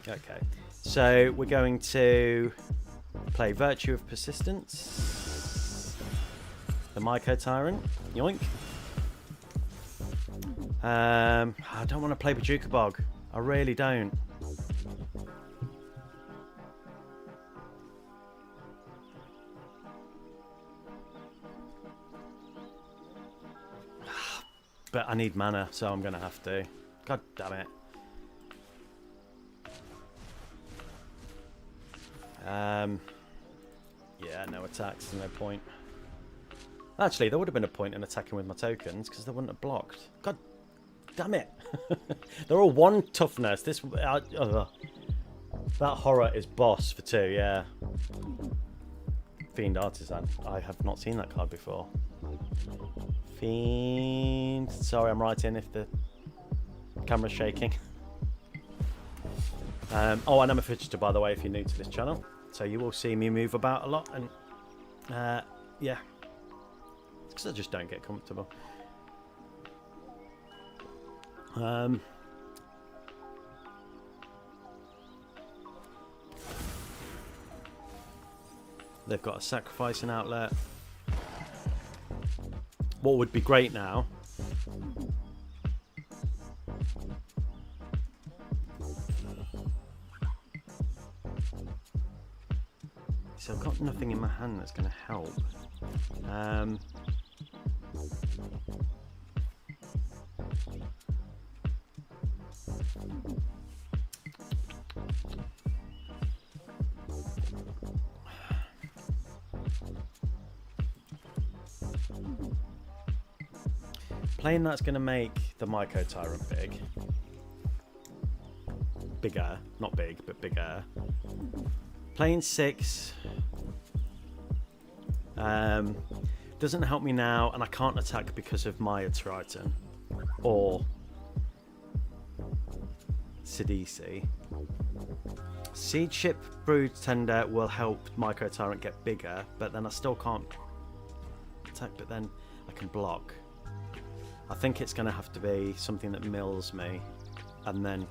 Okay, so we're going to play Virtue of Persistence, the Mycotyrant, yoink. I don't want to play Bojuka Bog. I really don't. But I need mana, so I'm going to have to. God damn it. Yeah, no attacks, no point. Actually, there would have been a point in attacking with my tokens because they wouldn't have blocked. God damn it. They're all 1 toughness. That horror is boss for 2, yeah. Fiend Artisan. I have not seen that card before. Fiend. Sorry, I'm writing if the camera's shaking. Oh, and I'm a fidgeter, by the way, if you're new to this channel. So you will see me move about a lot, and yeah, it's because I just don't get comfortable. They've got a sacrificing outlet. What would be great now? So I've got nothing in my hand that's going to help. Playing that's going to make the Mycotyrant big. Bigger. Not big, but bigger. Playing 6 doesn't help me now, and I can't attack because of Mycotyrant or Sidisi. Siege Ship Brood Tender will help Mycotyrant get bigger, but then I still can't attack, but then I can block. I think it's going to have to be something that mills me, and then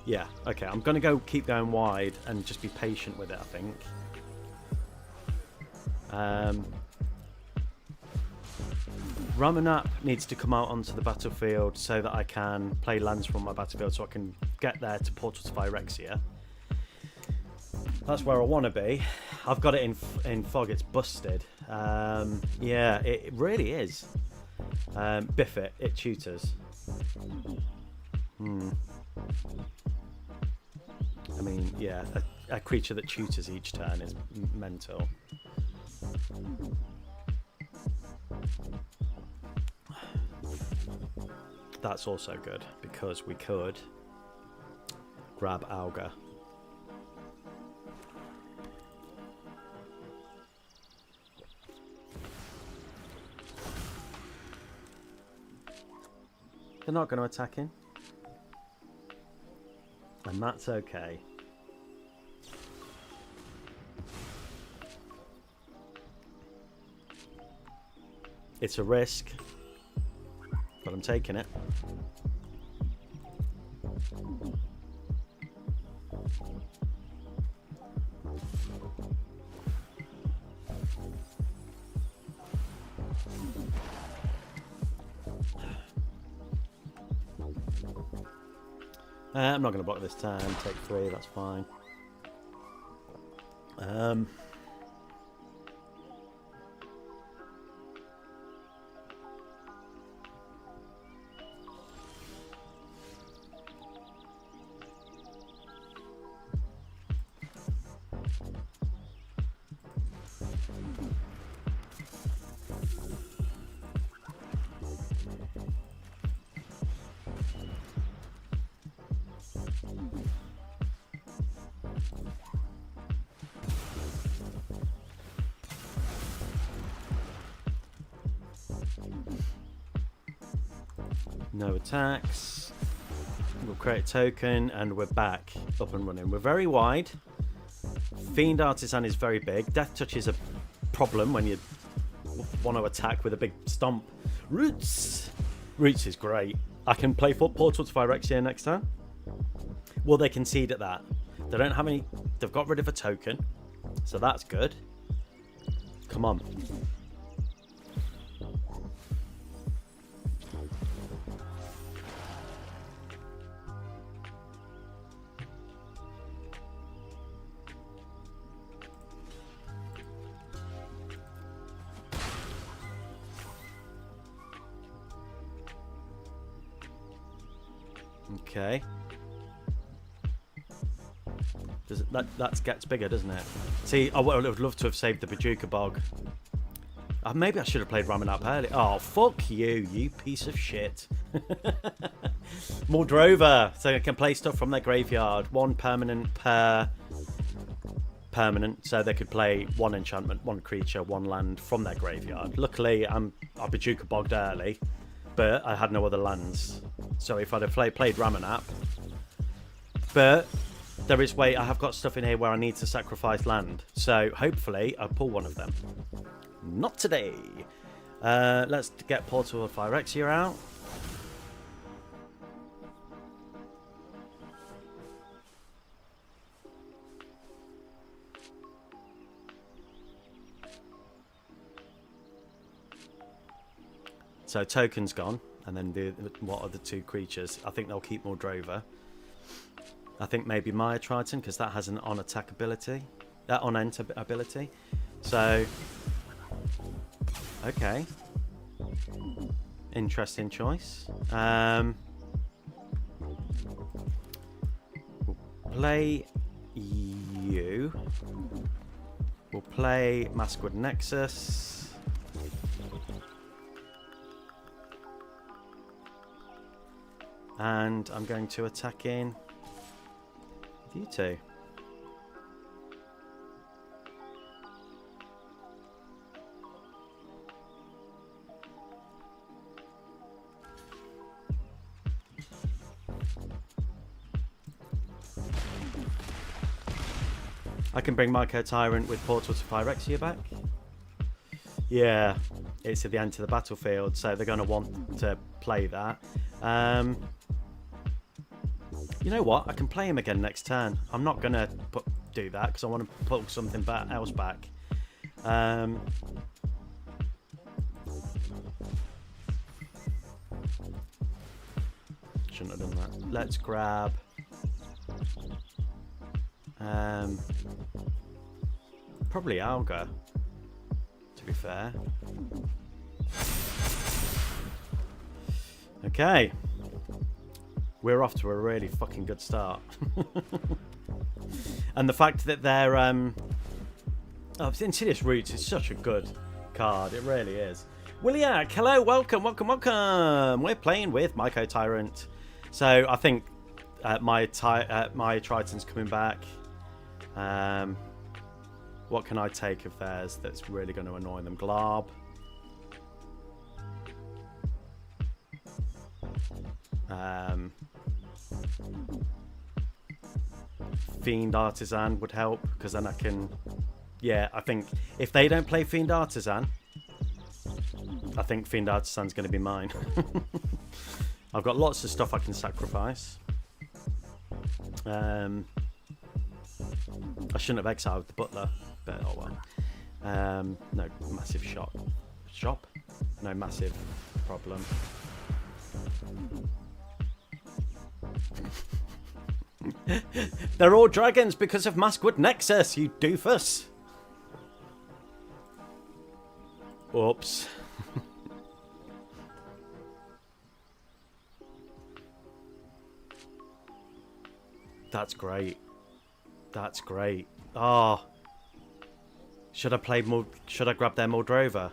yeah, okay, I'm going to keep going wide and just be patient with it, I think. Ramanap needs to come out onto the battlefield so that I can play lands from my battlefield so I can get there to Portal to Phyrexia. That's where I want to be. I've got it in Fog, it's busted. Yeah, it really is. Biff it, it tutors. I mean, yeah, a creature that tutors each turn is mental. That's also good because we could grab Auga. They're not going to attack him. And that's okay. It's a risk, but I'm taking it. I'm not going to block this turn. Take 3, that's fine. No attacks. We'll create a token and we're back up and running. We're very wide. Fiend Artisan is very big. Death Touch is a problem when you want to attack with a big stomp. Roots is great. I can play Portal to Phyrexia next time. Will they concede at that? They don't have any. They've got rid of a token, so that's good. Come on. Okay. That gets bigger, doesn't it? See, I would have loved to have saved the Bojuka Bog. Maybe I should have played Ramen up early. Oh, fuck you, you piece of shit. More Drover, so I can play stuff from their graveyard. 1 permanent per permanent, so they could play 1 enchantment, 1 creature, 1 land from their graveyard. Luckily, I Bojuka Bogged early, but I had no other lands. So if I'd have played Ramen, but there is way I have got stuff in here where I need to sacrifice land. So hopefully I'll pull one of them. Not today. Let's get Portal of Phyrexia out. So token's gone. And then what are the 2 creatures? I think they'll keep more Drover. I think maybe Mycotyrant, because that has an on-attack ability. On-ent ability. So, okay. Interesting choice. We'll play you. We'll play Maskwood Nexus. And I'm going to attack in with you 2. I can bring Mycotyrant with Portal to Phyrexia back. Yeah, it's at the end of the battlefield, so they're going to want to play that. You know what? I can play him again next turn. I'm not going to do that because I want to put something else back. Shouldn't have done that. Let's grab... probably Alga, to be fair. Okay. We're off to a really fucking good start. And the fact that they're... Insidious Roots is such a good card. It really is. Williak, hello, welcome. We're playing with Mycotyrant. So I think my Triton's coming back. What can I take of theirs that's really going to annoy them? Glab. Fiend Artisan would help because then I can... Yeah, I think if they don't play Fiend Artisan, I think Fiend Artisan's going to be mine. I've got lots of stuff I can sacrifice. I shouldn't have exiled the butler, but oh well. No, massive shop? No, massive problem. They're all dragons because of Maskwood Nexus, you doofus. Oops. That's great. That's great. Oh. Should I play more? Should I grab their Moldrova?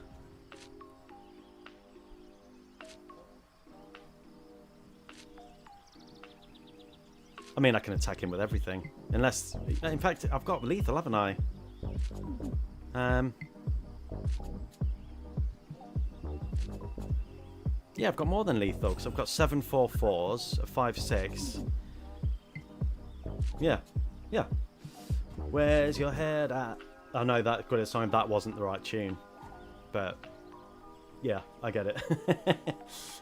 I mean, I can attack him with everything. Unless, in fact, I've got lethal, haven't I? Yeah, I've got more than lethal, because I've got 7 4/4s, a 5/6. Yeah. Where's your head at? I know that good a sign that wasn't the right tune. But, yeah, I get it.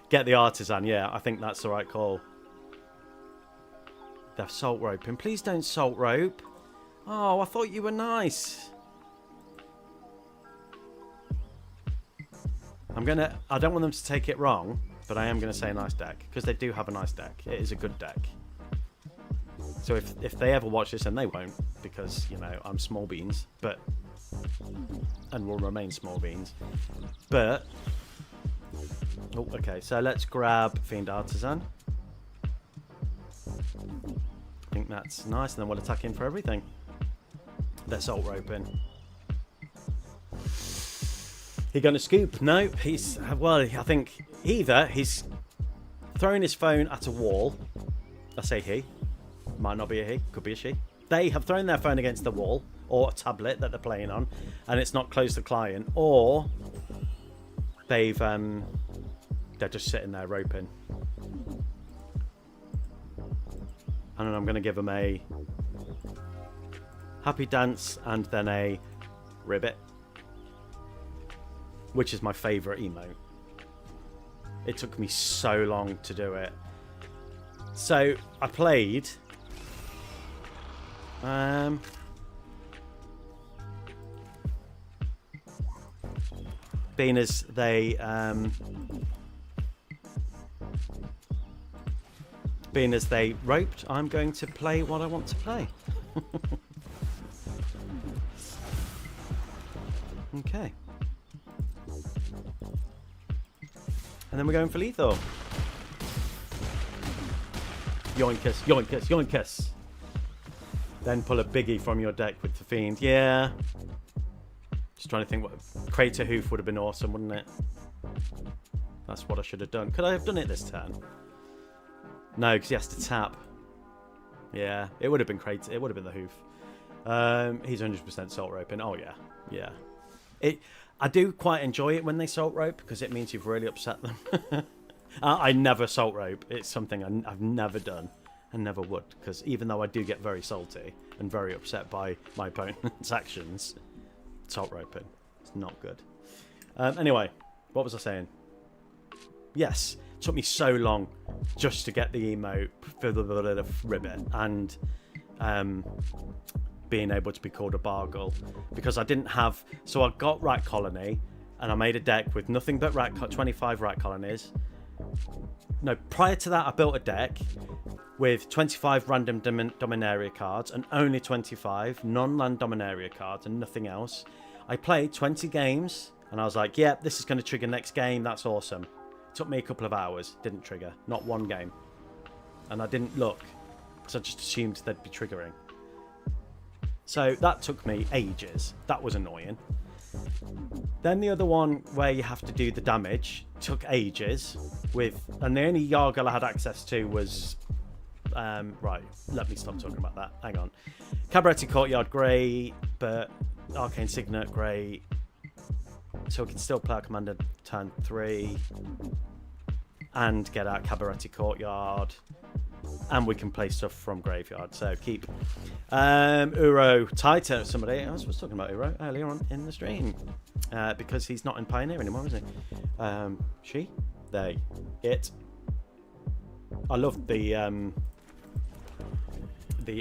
Get the Artisan, yeah, I think that's the right call. They're salt roping. Please don't salt rope. Oh, I thought you were nice. I don't want them to take it wrong, but I am gonna say nice deck, because they do have a nice deck. It is a good deck. So if they ever watch this, and they won't, because, you know, I'm small beans, and will remain small beans. But, oh, okay, so let's grab Fiend Artisan. I think that's nice, and then we'll attack him for everything. They're salt roping. He gonna scoop? Nope. Well, I think either he's throwing his phone at a wall. I say he. Might not be a he. Could be a she. They have thrown their phone against the wall, or a tablet that they're playing on, and it's not close to the client, or they're just sitting there roping. And then I'm going to give them a happy dance and then a ribbit, which is my favourite emote. It took me so long to do it. So I played being as they roped, I'm going to play what I want to play. Okay. And then we're going for lethal. Yoinkus, yoinkus, yoinkus. Then pull a biggie from your deck with the Fiend. Yeah. Just trying to think what... Crater Hoof would have been awesome, wouldn't it? That's what I should have done. Could I have done it this turn? No, because he has to tap. Yeah, it would have been Crater. It would have been the Hoof. He's 100% salt roping. Oh, yeah. Yeah. I do quite enjoy it when they salt rope, because it means you've really upset them. I never salt rope. It's something I've never done and never would, because even though I do get very salty and very upset by my opponent's actions, salt roping, it's not good. Anyway, what was I saying? Yes, it took me so long just to get the emote for the ribbit and being able to be called a Bargle, because I didn't have... So I got Rat Colony, and I made a deck with nothing but 25 Rat Colonies. No, prior to that I built a deck with 25 random Dominaria cards and only 25 non-land Dominaria cards and nothing else. I played 20 games and I was like, yeah, this is going to trigger next game, that's awesome. It took me a couple of hours, didn't trigger, not one game. And I didn't look, because I just assumed they'd be triggering. So that took me ages. That was annoying. Then the other one where you have to do the damage took ages and the only Yargle I had access to was right, let me stop talking about that. Hang on. Cabaretti Courtyard, great, but Arcane Signet, great. So we can still play our commander turn 3 and get out Cabaretti Courtyard. And we can play stuff from Graveyard. So keep Uro Titan. Somebody else was talking about Uro earlier on in the stream. because he's not in Pioneer anymore, is he? She? They. It. I love the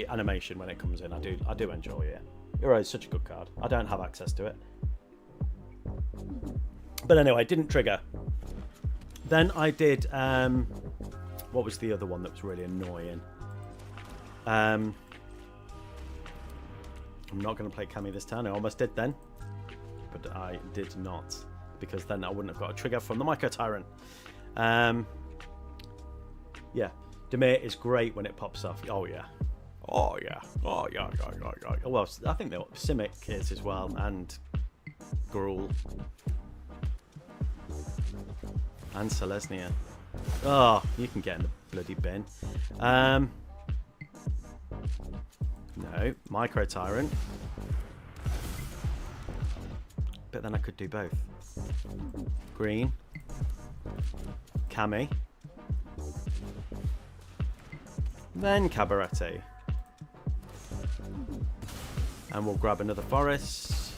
animation when it comes in. I do enjoy it. Hero is such a good card. I don't have access to it. But anyway, it didn't trigger. Then I did... what was the other one that was really annoying? I'm not going to play Cammy this turn. I almost did then. But I did not. Because then I wouldn't have got a trigger from the Mycotyrant. Yeah. Dimir is great when it pops off. Oh, yeah. Oh, yeah. Oh, yeah. Well, I think Simic is as well. And Gruul. And Selesnya. Oh, you can get in the bloody bin. No, Mycotyrant. But then I could do both. Green. Cammy. Then Cabaretti. And we'll grab another forest.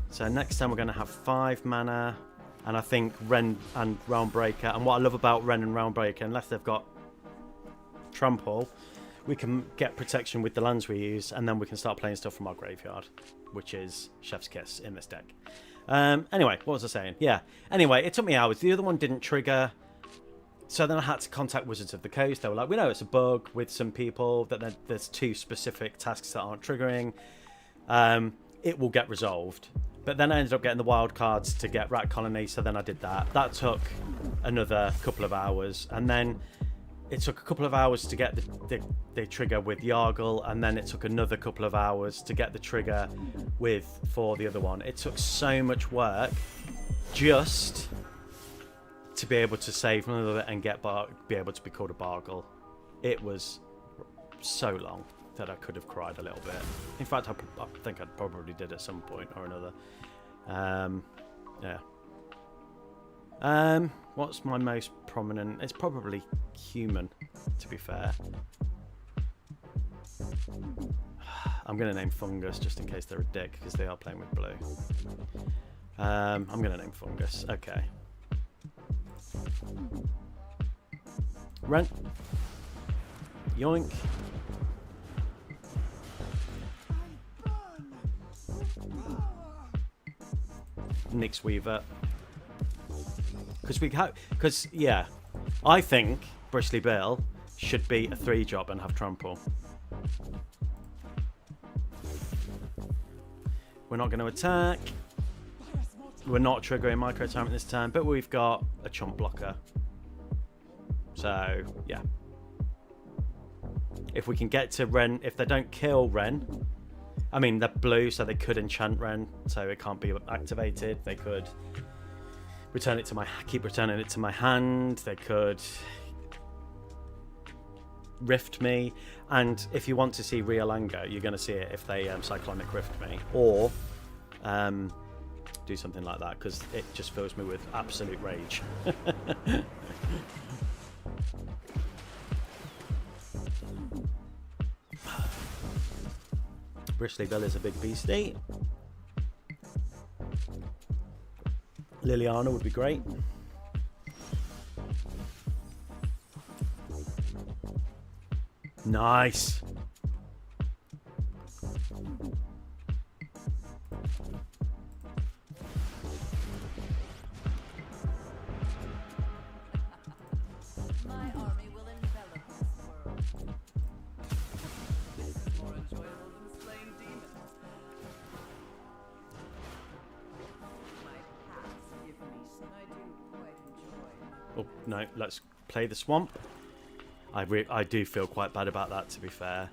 So next time we're going to have 5 mana. And I think Ren and Realmbreaker. And what I love about Ren and Realmbreaker, unless they've got Trample, we can get protection with the lands we use. And then we can start playing stuff from our graveyard, which is Chef's Kiss in this deck. Anyway, what was I saying? Yeah. Anyway, it took me hours. The other one didn't trigger. So then I had to contact Wizards of the Coast. They were like, we know it's a bug with some people, that there's 2 specific tasks that aren't triggering. It will get resolved. But then I ended up getting the wild cards to get Rat Colony, so then I did that. That took another couple of hours. And then it took a couple of hours to get the trigger with Yargle, and then it took another couple of hours to get the trigger for the other one. It took so much work just to be able to save another and be able to be called a Bargle. It was so long that I could have cried a little bit. In fact, I think I probably did at some point or another. Yeah. What's my most prominent? It's probably human, to be fair. I'm going to name Fungus just in case they're a dick, because they are playing with blue. I'm going to name Fungus. Okay. Rent. Yoink. Mythweaver. Because yeah, I think Bristly Bill should be a 3-drop and have Trample. We're not going to attack. We're not triggering Mycotyrant this turn, but we've got a chump blocker. So yeah, if we can get to Ren, if they don't kill Ren. I mean, they're blue, so they could enchant Ren, so it can't be activated. They could keep returning it to my hand. They could Rift me, and if you want to see real anger, you're going to see it if they Cyclonic Rift me, or do something like that, because it just fills me with absolute rage. Bristly Bill is a big beastie. Liliana would be great. Nice. Oh, no, let's play the swamp. I do feel quite bad about that, to be fair.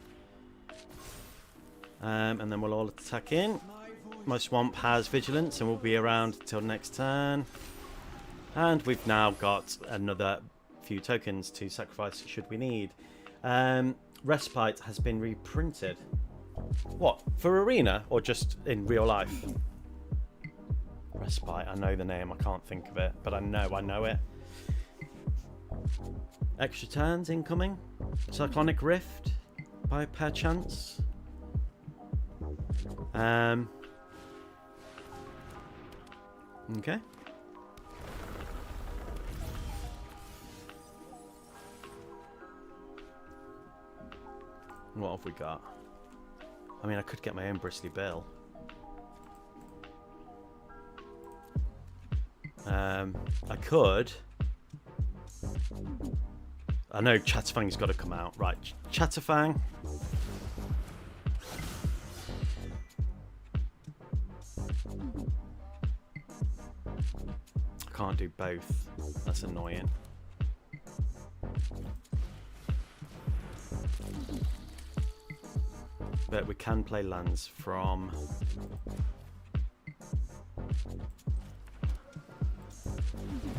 And then we'll all attack in. My swamp has vigilance and will be around till next turn. And we've now got another few tokens to sacrifice should we need. Respite has been reprinted. What, for Arena or just in real life? Respite, I know the name, I can't think of it, but I know it. Extra turns incoming. Cyclonic Rift by perchance. Okay. What have we got? I mean, I could get my own bristly bill. I could. I know Chatterfang's got to come out. Right, Chatterfang. I can't do both. That's annoying. But we can play lands from...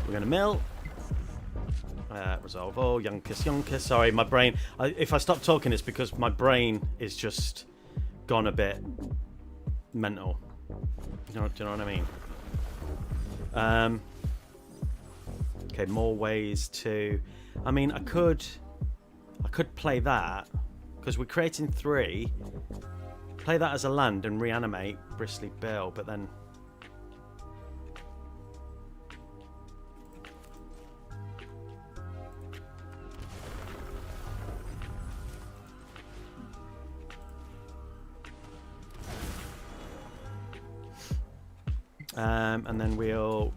We're going to mill. Resolve. Oh, Yunkus. Sorry, my brain... if I stop talking, it's because my brain is just gone a bit mental. Do you know what I mean? Okay, more ways to... I mean, I could play that, because we're creating 3. Play that as a land and reanimate Bristly Bill, but then... and then we'll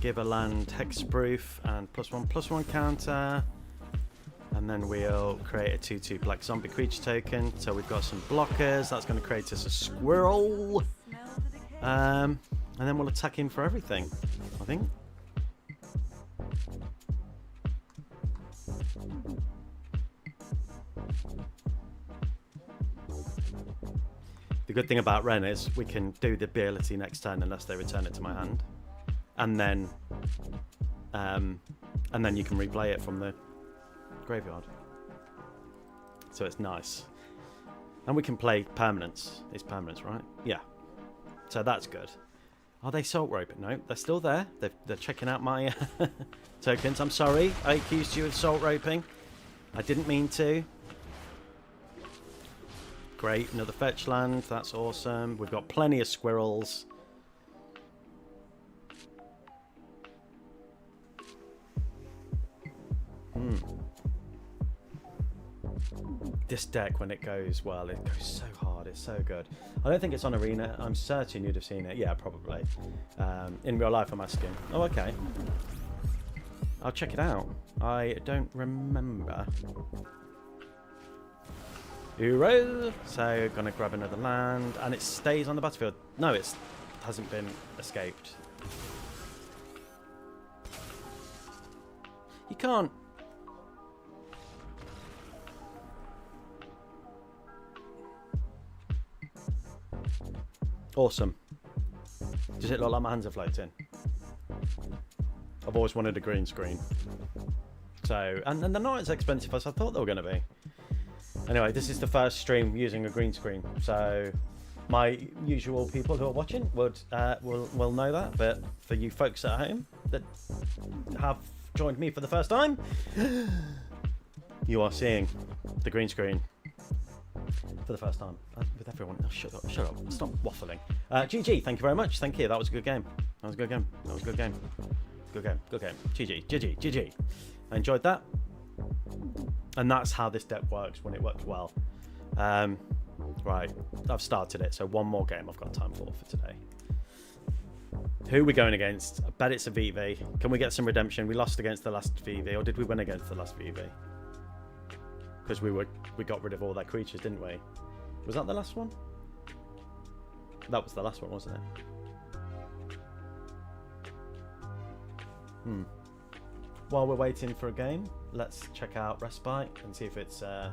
give a land hexproof and +1/+1 counter, and then we'll create a 2/2 black zombie creature token. So we've got some blockers. That's going to create us a squirrel, and then we'll attack him for everything, I think. The good thing about Ren is we can do the ability next turn unless they return it to my hand, and then you can replay it from the graveyard. So it's nice, and we can play permanents. It's permanents, right? Yeah. So that's good. Are they salt roping? No, they're still there. They're checking out my tokens. I'm sorry, I accused you of salt roping. I didn't mean to. Great, another fetch land. That's awesome. We've got plenty of squirrels. This deck, when it goes well, it goes so hard. It's so good. I don't think it's on Arena. I'm certain you'd have seen it. Yeah, probably. In real life, I'm asking. Oh, okay. I'll check it out. I don't remember. Hero. So gonna grab another land, and it stays on the battlefield. No, it hasn't been escaped. You can't. Awesome. Does it look like my hands are floating? I've always wanted a green screen. So, and they're not as expensive as I thought they were going to be. Anyway, this is the first stream using a green screen, so my usual people who are watching will know that. But for you folks at home that have joined me for the first time, you are seeing the green screen for the first time with everyone. Oh, shut up! Stop waffling. GG, thank you very much. Thank you. That was a good game. Good game. GG. I enjoyed that. And that's how this deck works when it works well. Right, I've started it, so one more game I've got time for today. Who are we going against? I bet it's a VV. Can we get some redemption? We lost against the last VV, or did we win against the last VV? Because we got rid of all their creatures, didn't we? Was that the last one? That was the last one, wasn't it? While we're waiting for a game, let's check out Respite and see if it's... have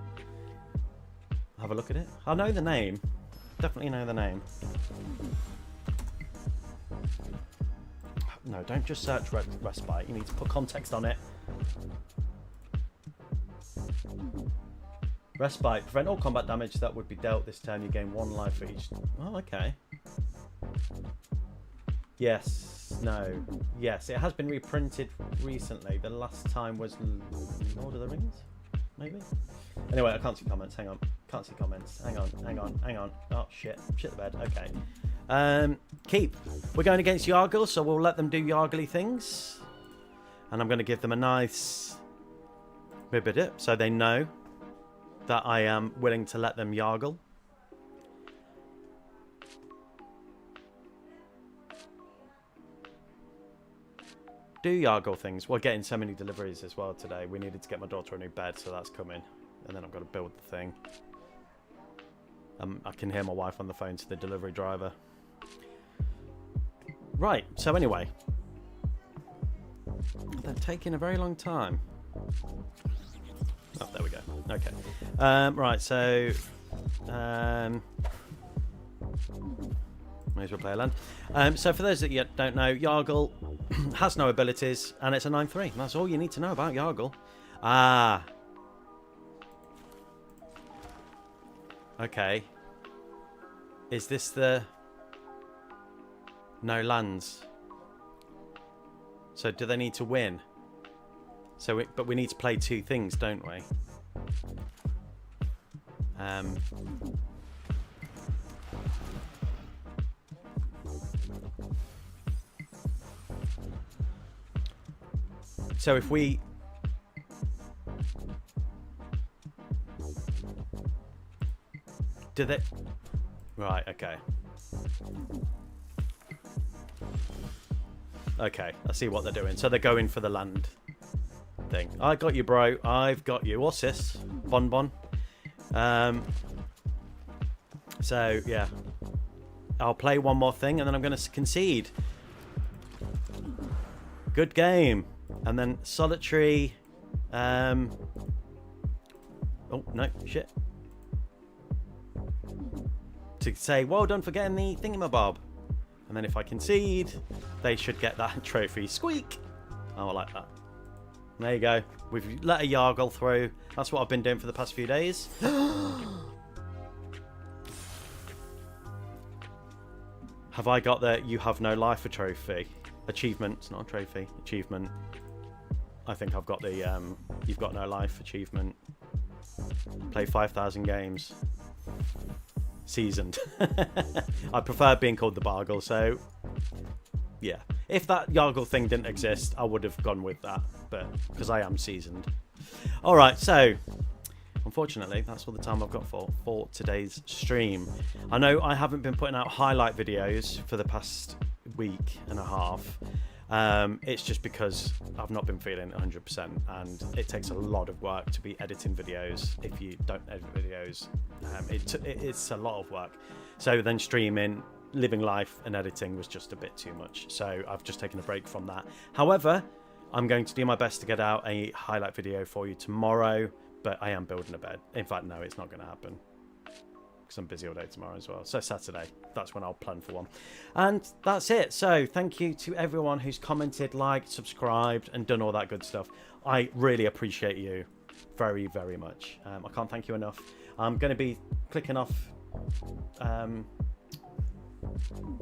a look at it. I know the name. Definitely know the name. No, don't just search Respite. You need to put context on it. Respite. Prevent all combat damage that would be dealt this turn. You gain 1 life for each... Oh, okay. Yes. No. Yes, it has been reprinted recently. The last time was Lord of the Rings? Maybe? Anyway, I can't see comments. Hang on. Can't see comments. Hang on. Oh, shit. Shit the bed. Okay. Keep. We're going against Yargle, so we'll let them do Yargly things. And I'm going to give them a nice ribbit so they know that I am willing to let them Yargle. Do Yargle things. We're getting so many deliveries as well today. We needed to get my daughter a new bed, so that's coming. And then I've got to build the thing. I can hear my wife on the phone to the delivery driver. Right, so anyway. They're taking a very long time. Oh, there we go. Okay. Right, so... may as well play a land. So for those that yet don't know, Yargle has no abilities, and it's a 9/3. That's all you need to know about Yargle. Ah. Okay. Is this the... no lands? So do they need to win? So, but we need to play 2 things, don't we? So if we... do they... right, okay. Okay, I see what they're doing. So they're going for the land thing. I got you, bro. I've got you. Or sis. Bon Bon. So, yeah. I'll play one more thing and then I'm going to concede. Good game. And then solitary... oh, no. Shit. To say, well done for getting the thingamabob. And then if I concede, they should get that trophy. Squeak! Oh, I like that. There you go. We've let a Yargle through. That's what I've been doing for the past few days. Have I got the you have no life a trophy? Achievement. It's not a trophy. Achievement. I think I've got the you've got no life achievement. Play 5,000 games. Seasoned. I prefer being called the Bargle, so yeah. If that Yargle thing didn't exist, I would have gone with that, but because I am seasoned. Alright, so unfortunately, that's all the time I've got for today's stream. I know I haven't been putting out highlight videos for the past week and a half. It's just because I've not been feeling 100%, and it takes a lot of work to be editing videos. If you don't edit videos, it's a lot of work. So then streaming, living life and editing was just a bit too much. So I've just taken a break from that. However, I'm going to do my best to get out a highlight video for you tomorrow, but I am building a bed. In fact, no, it's not going to happen, because I'm busy all day tomorrow as well. So Saturday, that's when I'll plan for one. And that's it. So thank you to everyone who's commented, liked, subscribed, and done all that good stuff. I really appreciate you very, very much. I can't thank you enough. I'm going to be clicking off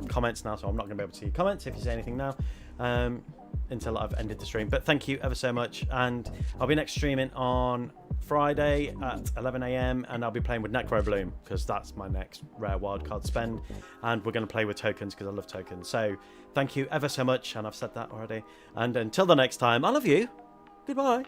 comments now, so I'm not going to be able to see your comments if you say anything now until I've ended the stream. But thank you ever so much, and I'll be next streaming on Friday at 11 AM, and I'll be playing with Necrobloom because that's my next rare wildcard spend, and we're going to play with tokens because I love tokens. So thank you ever so much, and I've said that already, and until the next time, I love you. Goodbye.